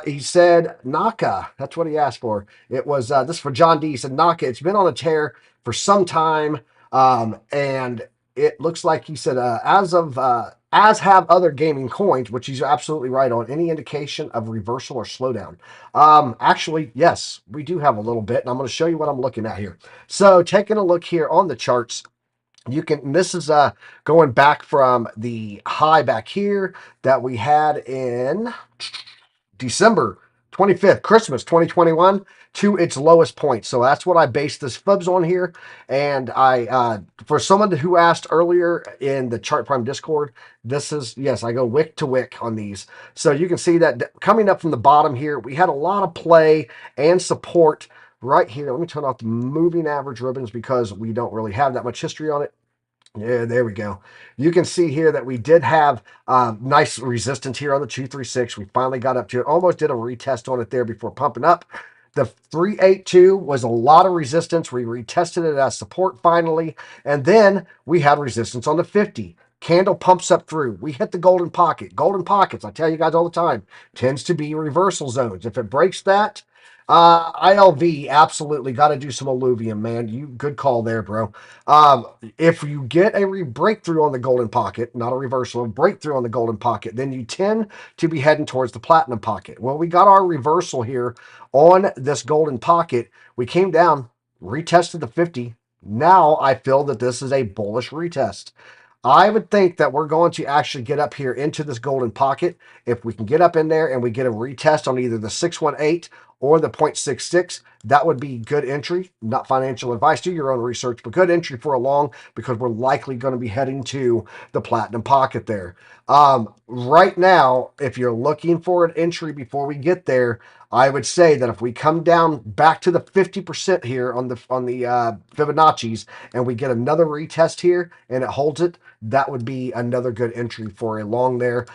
He said Naka. That's what he asked for. It was this is for John D. He said Naka. It's been on a tear for some time, and it looks like he said as have other gaming coins, which he's absolutely right on. Any indication of reversal or slowdown? Actually, yes, we do have a little bit, and I'm going to show you what I'm looking at here. So, taking a look here on the charts, you can, this is going back from the high back here that we had in December 25th, Christmas 2021, to its lowest point. So that's what I based this fubs on here. And for someone who asked earlier in the Chart Prime Discord, this is, yes, I go wick to wick on these. So you can see that coming up from the bottom here, we had a lot of play and support right here. Let me turn off the moving average ribbons because we don't really have that much history on it. Yeah, there we go. You can see here that we did have nice resistance here on the 236. We finally got up to it. Almost did a retest on it there before pumping up. The 382 was a lot of resistance. We retested it as support finally. And then we had resistance on the 50. Candle pumps up through. We hit the golden pocket. Golden pockets, I tell you guys all the time, tends to be reversal zones. If it breaks that, ILV absolutely got to do some alluvium, man. You good call there, bro. If you get a breakthrough on the golden pocket, not a reversal, a breakthrough on the golden pocket, then you tend to be heading towards the platinum pocket. Well, we got our reversal here on this golden pocket. We came down, retested the 50. Now I feel that this is a bullish retest. I would think that we're going to actually get up here into this golden pocket. If we can get up in there and we get a retest on either the 618 or the 0.66, that would be good entry. Not financial advice, do your own research, but good entry for a long, because we're likely going to be heading to the platinum pocket there. Right now, if you're looking for an entry before we get there, I would say that if we come down back to the 50% here on the Fibonacci's and we get another retest here and it holds it, that would be another good entry for a long there.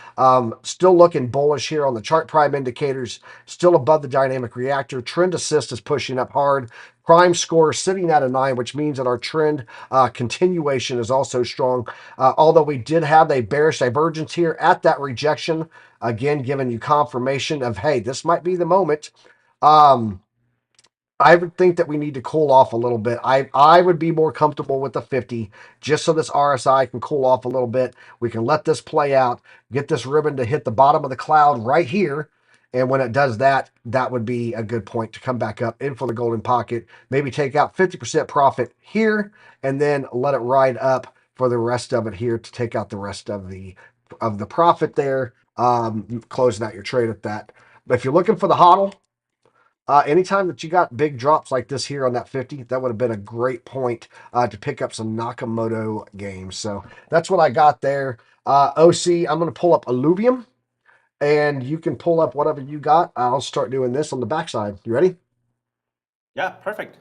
Still looking bullish here on the chart prime indicators, still above the dynamic reactor. Trend assist is pushing up hard. Prime score sitting at a 9, which means that our trend continuation is also strong. Although we did have a bearish divergence here at that rejection, again, giving you confirmation of, hey, this might be the moment. I would think that we need to cool off a little bit. I would be more comfortable with the 50 just so this RSI can cool off a little bit. We can let this play out, get this ribbon to hit the bottom of the cloud right here. And when it does that, that would be a good point to come back up in for the golden pocket. Maybe take out 50% profit here and then let it ride up for the rest of it here to take out the rest of the profit there. Closing out your trade at that. But if you're looking for the hodl, anytime that you got big drops like this here on that 50, that would have been a great point to pick up some Nakamoto games. So that's what I got there. OC, I'm going to pull up Alluvium, and you can pull up whatever you got. I'll start doing this on the backside. You ready? Yeah, perfect.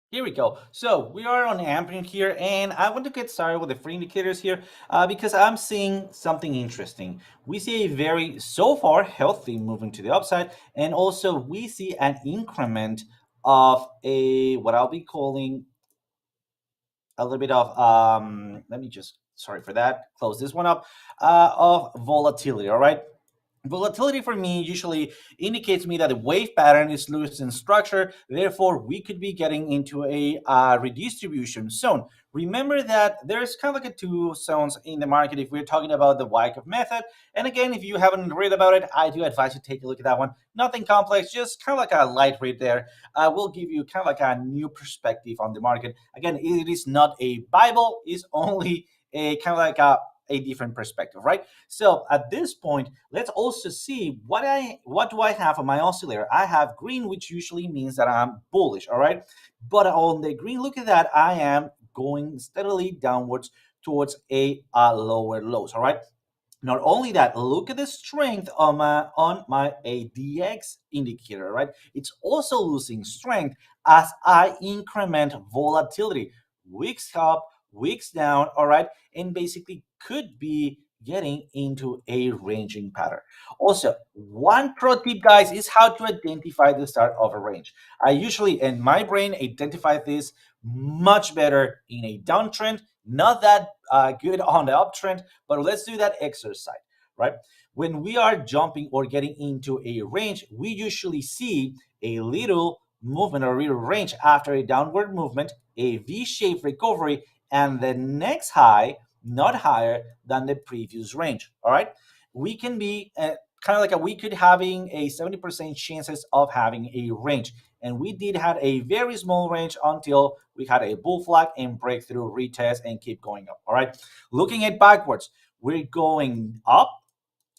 Here we go. So we are on Ampion here, and I want to get started with the free indicators here because I'm seeing something interesting. We see a very, so far, healthy movement to the upside, and also we see an increment of a, what I'll be calling a little bit of, let me just, sorry for that, close this one up, of volatility, all right? Volatility for me usually indicates me that the wave pattern is loose in structure. Therefore, we could be getting into a redistribution zone. Remember that there's kind of like a two zones in the market if we're talking about the Wyckoff method. And again, if you haven't read about it, I do advise you take a look at that one. Nothing complex, just kind of like a light read there. Will give you kind of like a new perspective on the market. Again, it is not a Bible, it's only a kind of like a different perspective, right? So at this point, let's also see what do I have on my oscillator. I have green, which usually means that I'm bullish, all right? But on the green, look at that, I am going steadily downwards towards a lower lows, all right? Not only that, look at the strength on my ADX indicator, right? It's also losing strength as I increment volatility. Weeks up, weeks down, all right? And basically could be getting into a ranging pattern. Also, one pro tip, guys, is how to identify the start of a range. I usually, in my brain, identify this much better in a downtrend, not that good on the uptrend, but let's do that exercise, right? When we are jumping or getting into a range, we usually see a little movement or a little range after a downward movement, a V-shaped recovery, and the next high not higher than the previous range. All right, we can be kind of like we could having a 70% chances of having a range, and we did have a very small range until we had a bull flag and breakthrough retest and keep going up. All right, looking at backwards, we're going up,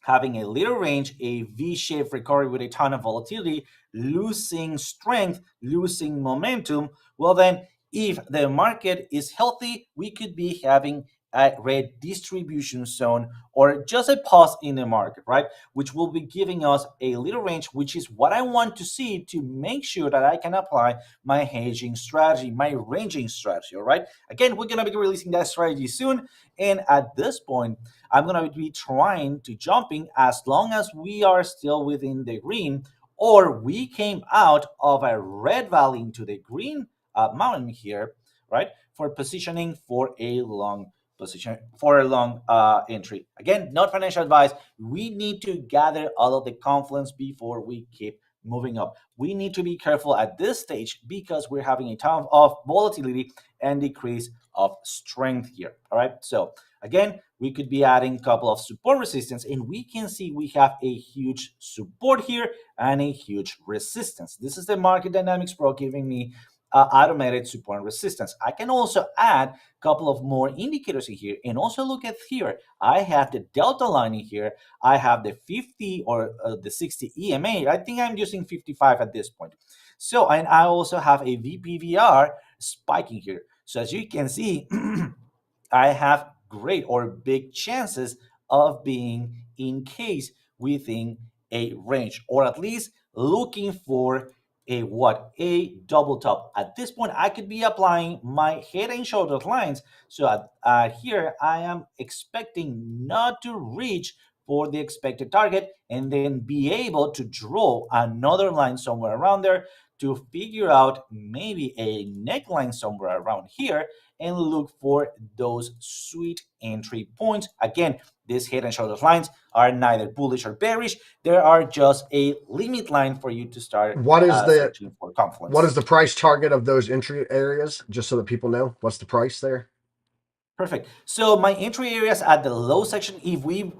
having a little range, a V-shaped recovery with a ton of volatility, losing strength, losing momentum. Well, then, if the market is healthy, we could be having a red distribution zone or just a pause in the market, right? Which will be giving us a little range, which is what I want to see to make sure that I can apply my hedging strategy, my ranging strategy, all right? Again, we're going to be releasing that strategy soon. And at this point, I'm going to be trying to jumping as long as we are still within the green or we came out of a red valley into the green mountain here, right? For positioning for a long position, for a long entry. Again, not financial advice. We need to gather all of the confluence before we keep moving up. We need to be careful at this stage because we're having a ton of volatility and decrease of strength here. All right. So again, we could be adding a couple of support resistance, and we can see we have a huge support here and a huge resistance. This is the Market Dynamics Pro giving me automated support and resistance. I can also add a couple of more indicators in here and also look at here. I have the delta line in here. I have the 50 or the 60 EMA. I think I'm using 55 at this point. So, and I also have a VPVR spiking here. So as you can see, I have great or big chances of being in case within a range, or at least looking for a double top. At this point, I could be applying my head and shoulder lines. So here I am expecting not to reach for the expected target and then be able to draw another line somewhere around there to figure out maybe a neckline somewhere around here and look for those sweet entry points. Again, these head and shoulders lines are neither bullish or bearish. They are just a limit line for you to start What is the searching for what is confluence. the price target of those entry areas? Just so that people know what's the price there. Perfect. So my entry areas at the low section, if we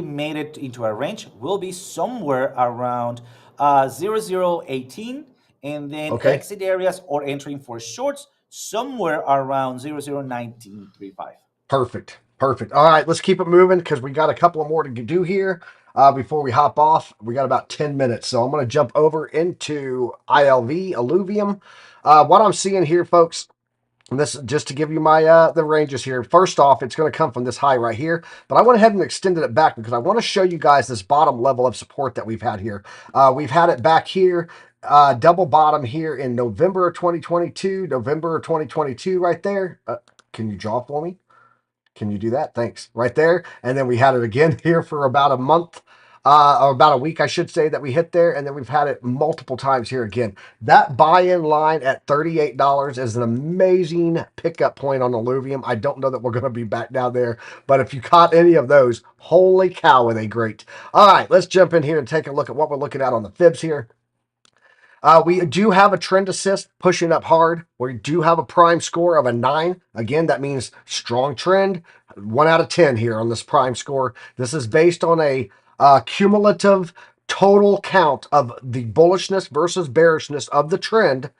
made it into a range, will be somewhere around 0018, and then Okay. exit areas or entering for shorts somewhere around 001935. Perfect. Perfect. All right, let's keep it moving because we got a couple more to do here before we hop off. We got about 10 minutes. So I'm going to jump over into ILV, Alluvium. What I'm seeing here, folks, and this just to give you my the ranges here. First off, it's going to come from this high right here, but I went ahead and extended it back because I want to show you guys this bottom level of support that we've had here. We've had it back here, double bottom here in November of 2022, November of 2022 right there. Can you draw for me? Can you do that? Thanks. Right there. And then we had it again here for about a month, or about a week, I should say, that we hit there. And then we've had it multiple times here again. That buy-in line at $38 is an amazing pickup point on Alluvium. I don't know that we're going to be back down there, but if you caught any of those, holy cow, are they great. All right, let's jump in here and take a look at what we're looking at on the fibs here. We do have a trend assist pushing up hard. We do have a prime score of a 9. Again, that means strong trend. 1 out of 10 here on this prime score. This is based on a cumulative total count of the bullishness versus bearishness of the trend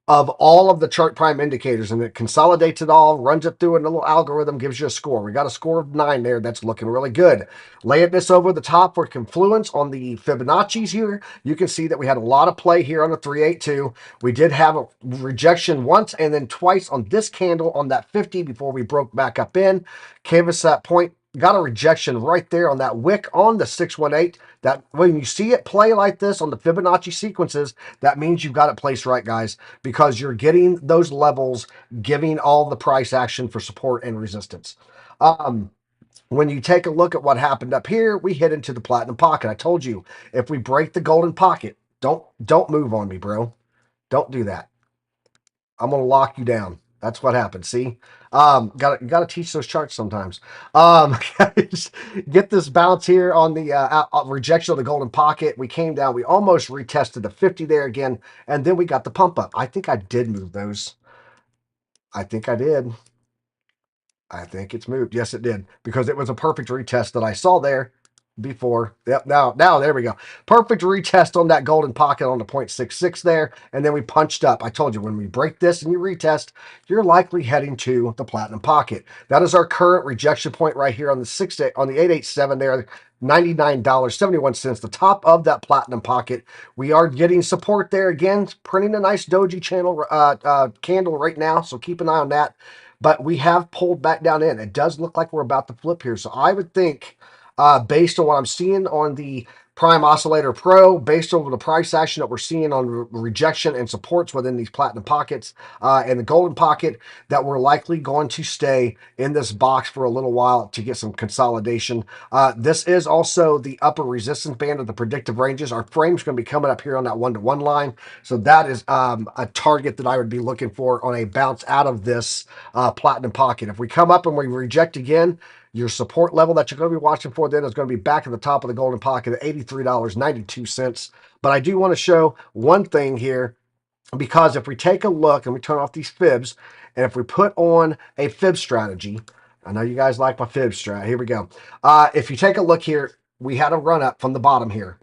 of all of the chart prime indicators, and it consolidates it all, runs it through a little algorithm, gives you a score. We got a score of 9 there. That's looking really good. Laying this over the top for confluence on the Fibonacci's here, you can see that we had a lot of play here on the 382. We did have a rejection once and then twice on this candle on that 50 before we broke back up in. Gave us that point. Got a rejection right there on that wick on the 618. That when you see it play like this on the Fibonacci sequences, that means you've got it placed right, guys, because you're getting those levels, giving all the price action for support and resistance. When you take a look at what happened up here, we hit into the platinum pocket. I told you, if we break the golden pocket, don't move on me, bro. Don't do that. I'm gonna lock you down. That's what happened. See, gotta teach those charts sometimes. Guys, get this bounce here on the rejection of the golden pocket. We came down. We almost retested the 50 there again, and then we got the pump up. I think I did move those. I think I did. I think it's moved. Yes, it did, because it was a perfect retest that I saw there before. Yep, now there we go. Perfect retest on that golden pocket on the 0.66 there, and then we punched up. I told you, when we break this and you retest, you're likely heading to the platinum pocket. That is our current rejection point right here on the 887 there. $99.71, the top of that platinum pocket. We are getting support there again, printing a nice doji channel candle right now, so keep an eye on that. But we have pulled back down in. It does look like we're about to flip here. So I would think, based on what I'm seeing on the Prime Oscillator Pro, based on the price action that we're seeing on rejection and supports within these platinum pockets and the golden pocket, that we're likely going to stay in this box for a little while to get some consolidation. This is also the upper resistance band of the predictive ranges. Our frame's going to be coming up here on that 1-to-1 line. So that is a target that I would be looking for on a bounce out of this platinum pocket. If we come up and we reject again, your support level that you're going to be watching for then is going to be back at the top of the golden pocket at $83.92. But I do want to show one thing here, because if we take a look and we turn off these fibs, and if we put on a fib strategy, I know you guys like my fib strat. Here we go. If you take a look here, we had a run up from the bottom here.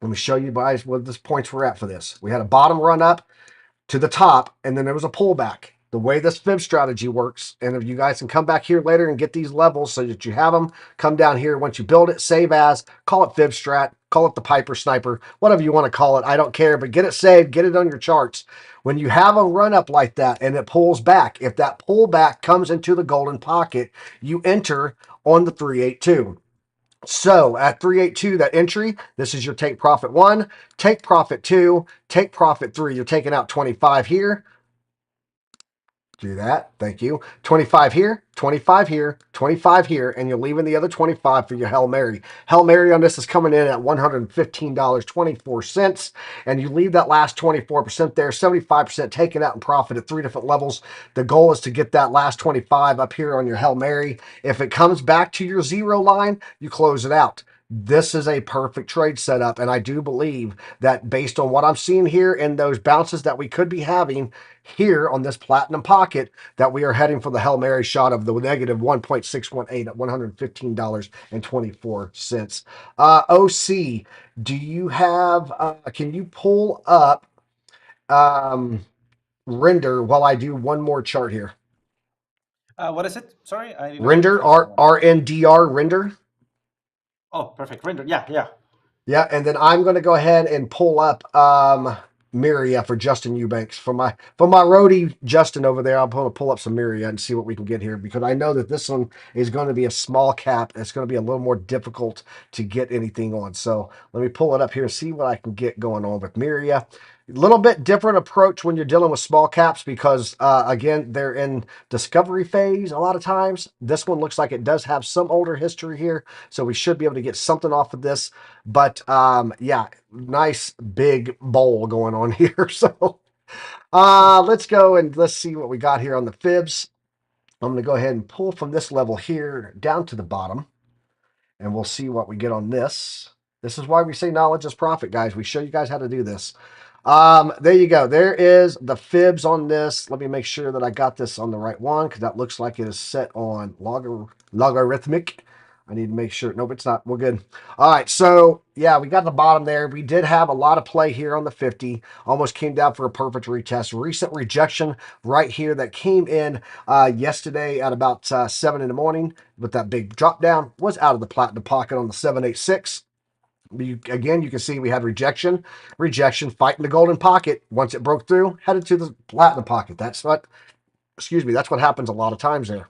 Let me show you guys what the points we're at for this. We had a bottom run up to the top, and then there was a pullback. The way this fib strategy works, and if you guys can come back here later and get these levels so that you have them, come down here. Once you build it, save as, call it fib strat, call it the Piper Sniper, whatever you want to call it. I don't care, but get it saved, get it on your charts. When you have a run up like that and it pulls back, if that pullback comes into the golden pocket, you enter on the 382. So at 382, that entry, this is your take profit 1, take profit 2, take profit 3. You're taking out 25 here. Do that. Thank you. 25 here, 25 here, 25 here, and you're leaving the other 25 for your Hail Mary. Hail Mary on this is coming in at $115.24, and you leave that last 24% there, 75% taken out in profit at 3 different levels. The goal is to get that last 25 up here on your Hail Mary. If it comes back to your zero line, you close it out. This is a perfect trade setup, and I do believe that based on what I'm seeing here and those bounces that we could be having here on this platinum pocket, that we are heading for the Hail Mary shot of the negative 1.618 at $115.24. OC, do you have, can you pull up render while I do one more chart here? What is it? Sorry, I didn't Render, catch that one. RNDR render. Oh, perfect. Render. Yeah, yeah. Yeah, and then I'm going to go ahead and pull up Miria for Justin Eubanks for my roadie Justin over there. I'm going to pull up some Miria and see what we can get here, because I know that this one is going to be a small cap. It's going to be a little more difficult to get anything on. So let me pull it up here and see what I can get going on with Miria. A little bit different approach when you're dealing with small caps, because again, they're in discovery phase a lot of times. This one looks like it does have some older history here, so we should be able to get something off of this. But yeah, nice big bowl going on here. So let's go and let's see what we got here on the fibs. I'm going to go ahead and pull from this level here down to the bottom, and we'll see what we get on this. This is why we say knowledge is profit, guys. We show you guys how to do this. There you go. There is the fibs on this. Let me make sure that I got this on the right one, because that looks like it is set on logarithmic. I need to make sure. Nope, it's not. We're good. All right. So yeah, we got the bottom there. We did have a lot of play here on the 50. Almost came down for a perfect retest. Recent rejection right here that came in yesterday at about 7 in the morning with that big drop down, was out of the platinum pocket on the 786. Again, you can see we had rejection, fighting the golden pocket. Once it broke through, headed to the platinum pocket. That's what, that's what happens a lot of times there.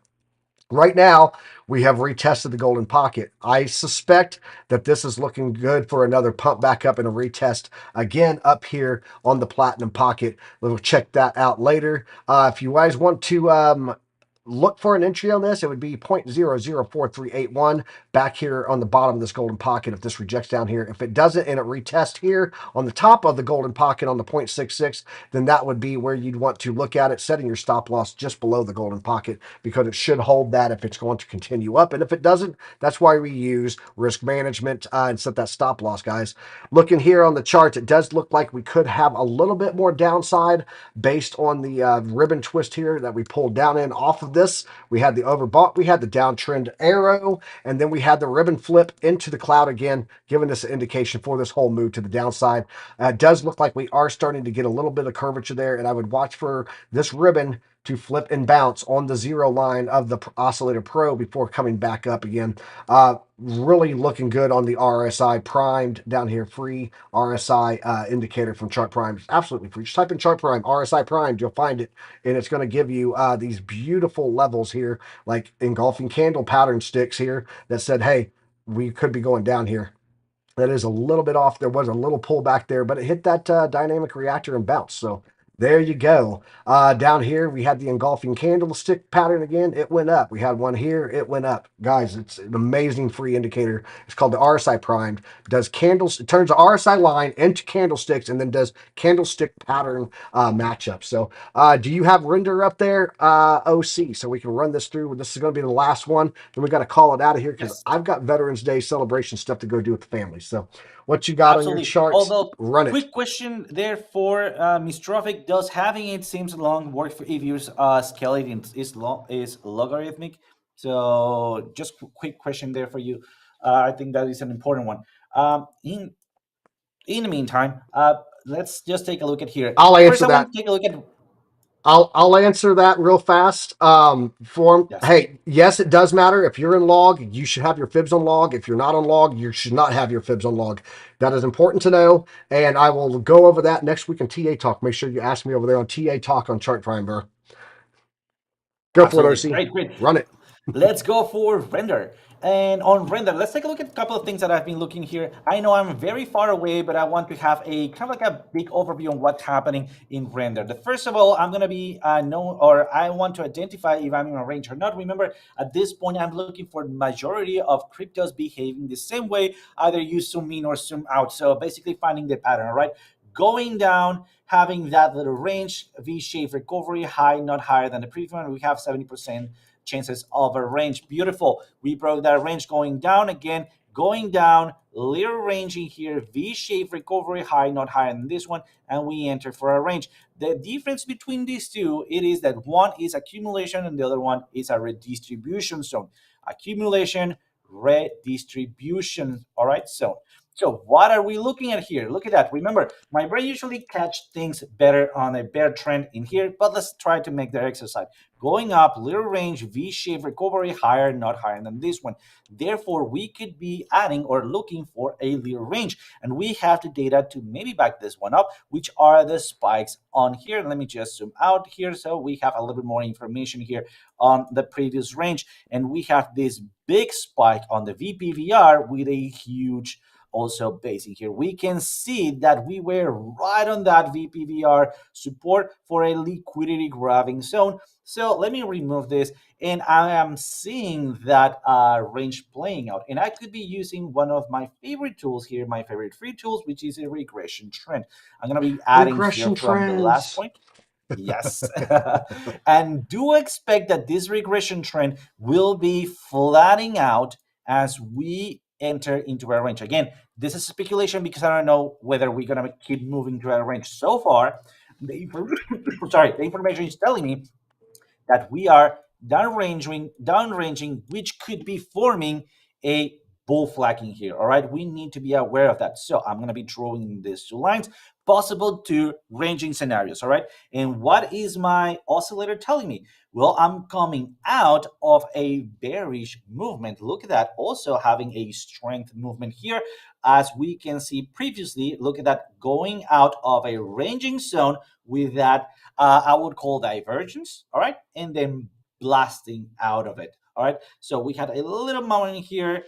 Right now, we have retested the golden pocket. I suspect that this is looking good for another pump back up and a retest again up here on the platinum pocket. We'll check that out later. If you guys want to look for an entry on this, it would be 0.004381 back here on the bottom of this golden pocket if this rejects down here. If it doesn't and it retests here on the top of the golden pocket on the 0.66, then that would be where you'd want to look at it, setting your stop loss just below the golden pocket, because it should hold that if it's going to continue up. And if it doesn't, that's why we use risk management and set that stop loss, guys. Looking here on the charts, it does look like we could have a little bit more downside based on the ribbon twist here that we pulled down in off of this. We had the overbought, we had the downtrend arrow, and then we had the ribbon flip into the cloud again, giving us an indication for this whole move to the downside. It does look like we are starting to get a little bit of curvature there, and I would watch for this ribbon to flip and bounce on the zero line of the Oscillator Pro before coming back up again. Really looking good on the RSI primed down here. Free RSI indicator from Chart Prime. It's absolutely free. Just type in Chart Prime, RSI primed, you'll find it, and it's going to give you these beautiful levels here, like engulfing candle pattern sticks here that said, hey, we could be going down here. That is a little bit off. There was a little pullback there, but it hit that dynamic reactor and bounced. So there you go. Down here, we had the engulfing candlestick pattern again. It went up. We had one here. It went up. Guys, it's an amazing free indicator. It's called the RSI primed. Does candles, it turns the RSI line into candlesticks and then does candlestick pattern matchup. So do you have render up there, OC? So we can run this through. This is going to be the last one. Then we got to call it out of here, because Yes. I've got Veterans Day celebration stuff to go do with the family. So what you got Absolutely. on your charts? Although, Run it. quick question there for Mistrophic: does having it seems long work for if you scaling is logarithmic? So, just quick question there for you. I think that is an important one. In the meantime, let's just take a look at here. I'll First, answer I that. want to take a look at. I'll answer that real fast. Yes. Hey, yes, it does matter. If you're in log, you should have your fibs on log. If you're not on log, you should not have your fibs on log. That is important to know, and I will go over that next week in TA Talk. Make sure you ask me over there on TA Talk on Chart Prime, bro. Go for it, Absolutely. OC. Great. Run it. Let's go for render. And on render, let's take a look at a couple of things that I've been looking here. I know I'm very far away, but I want to have a kind of like a big overview on what's happening in render. The first of all, I'm going to be I want to identify if I'm in a range or not. Remember, at this point, I'm looking for the majority of cryptos behaving the same way, either you zoom in or zoom out. So basically finding the pattern, all right? Going down, having that little range, V-shaped recovery, high, not higher than the previous one. We have 70% chances of a range. Beautiful. We broke that range going down again, going down, little range in here, V-shaped recovery, high, not higher than this one, and we enter for a range. The difference between these two, it is that one is accumulation and the other one is a redistribution zone. Accumulation, redistribution, all right? So what are we looking at here? Look at that. Remember, my brain usually catch things better on a bear trend in here, but let's try to make the exercise. Going up, little range, V-shaped recovery, higher, not higher than this one. Therefore, we could be adding or looking for a little range. And we have the data to maybe back this one up, which are the spikes on here. Let me just zoom out here so we have a little bit more information here on the previous range. And we have this big spike on the VPVR with a huge also basing here. We can see that we were right on that VPVR support for a liquidity grabbing zone. So let me remove this, and I am seeing that range playing out. And I could be using one of my favorite tools here, my favorite free tools, which is a regression trend. I'm going to be adding here Regression from the last trends. point. Yes. And do expect that this regression trend will be flattening out as we enter into a range. Again, this is speculation because I don't know whether we're going to keep moving to a range. So far, the information is telling me that we are downranging, which could be forming a bull flagging here. All right, we need to be aware of that. So I'm going to be drawing these two lines, possible two ranging scenarios. All right, and what is my oscillator telling me? Well, I'm coming out of a bearish movement. Look at that, also having a strength movement here, as we can see previously. Look at that, going out of a ranging zone with that I would call divergence, all right, and then blasting out of it. All right, so we had a little mountain here,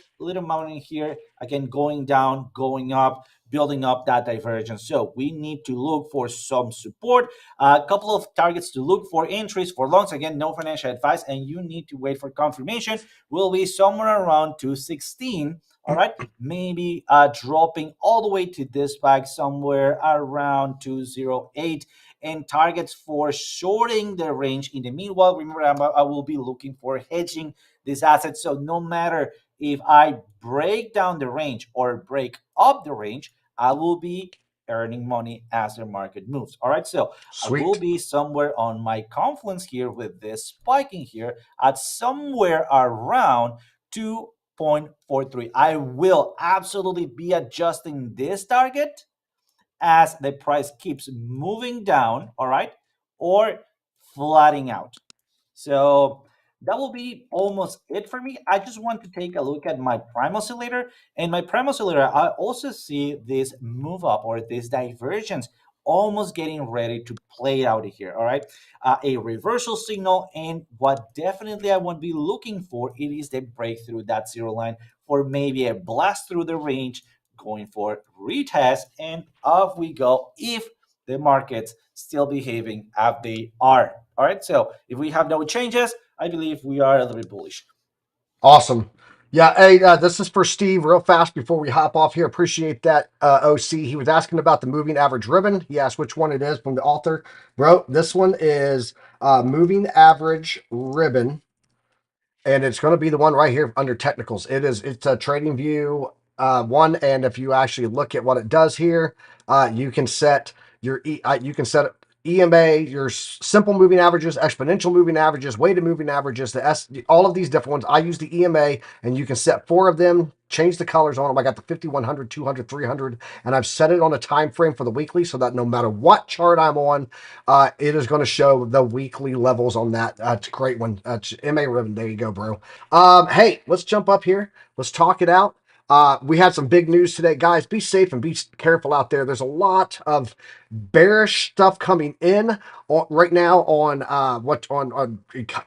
again going down, going up, building up that divergence. So we need to look for some support, a couple of targets to look for, entries for longs. Again, no financial advice, and you need to wait for confirmation. Will be somewhere around 216. All right, maybe dropping all the way to this back somewhere around 208, and targets for shorting the range. In the meanwhile, remember, I will be looking for hedging this asset. So no matter if I break down the range or break up the range, I will be earning money as the market moves. All right, so I will Sweet. be somewhere on my confluence here with this spiking here at somewhere around 2.43. I will absolutely be adjusting this target as the price keeps moving down, all right, or flattening out. So that will be almost it for me. I just want to take a look at my prime oscillator. And my prime oscillator, I also see this move up or this divergence almost getting ready to play out here. All right, a reversal signal. And what definitely I won't be looking for, it is the breakthrough that zero line for maybe a blast through the range, going for retest, and off we go if the markets still behaving as they are. All right, so if we have no changes, I believe we are a little bit bullish. Awesome. Yeah, hey, this is for Steve. Real fast before we hop off here. Appreciate that, OC. He was asking about the moving average ribbon. He asked which one it is from the author. Bro, this one is moving average ribbon, and it's going to be the one right here under technicals. It's a trading view one, and if you actually look at what it does here, you can set you can set EMA, your simple moving averages, exponential moving averages, weighted moving averages, all of these different ones. I use the EMA, and you can set four of them, change the colors on them. I got the 50, 100, 200, 300, and I've set it on a time frame for the weekly so that no matter what chart I'm on, it is going to show the weekly levels on that. It's a great one. MA ribbon. There you go, bro. Hey, let's jump up here. Let's talk it out. We had some big news today, guys. Be safe and be careful out there. There's a lot of bearish stuff coming in right now on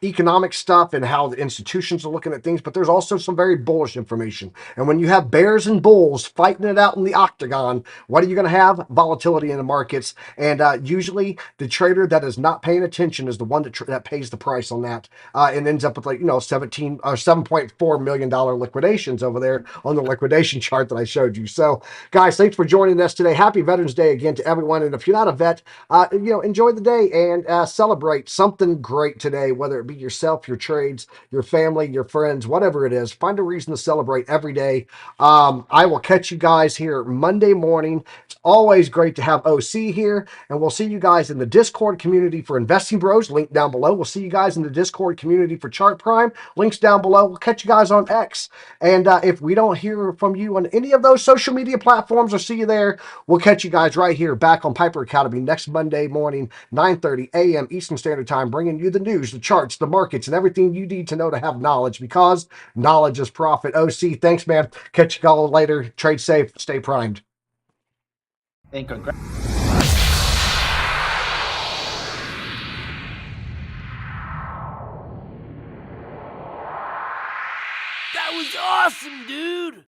economic stuff and how the institutions are looking at things, but there's also some very bullish information. And when you have bears and bulls fighting it out in the octagon, what are you going to have? Volatility in the markets. And usually the trader that is not paying attention is the one that pays the price on that, and ends up with, like, 17 or $7.4 million liquidations over there on the liquidation chart that I showed you. So guys, thanks for joining us today. Happy Veterans Day again to everyone. And if you're not a vet, enjoy the day and celebrate something great today, whether it be yourself, your trades, your family, your friends, whatever it is. Find a reason to celebrate every day. I will catch you guys here Monday morning. It's always great to have OC here, and we'll see you guys in the Discord community for Investing Bros. Link down below. We'll see you guys in the Discord community for Chart Prime. Links down below. We'll catch you guys on X. And if we don't hear from you on any of those social media platforms or see you there, we'll catch you guys right here back on Piper Academy next Monday morning, 9:30 a.m. Eastern Standard Time, bringing you the news, the charts, the markets, and everything you need to know to have knowledge, because knowledge is profit. OC, thanks, man. Catch you all later. Trade safe. Stay primed. And congrats. That was awesome, dude!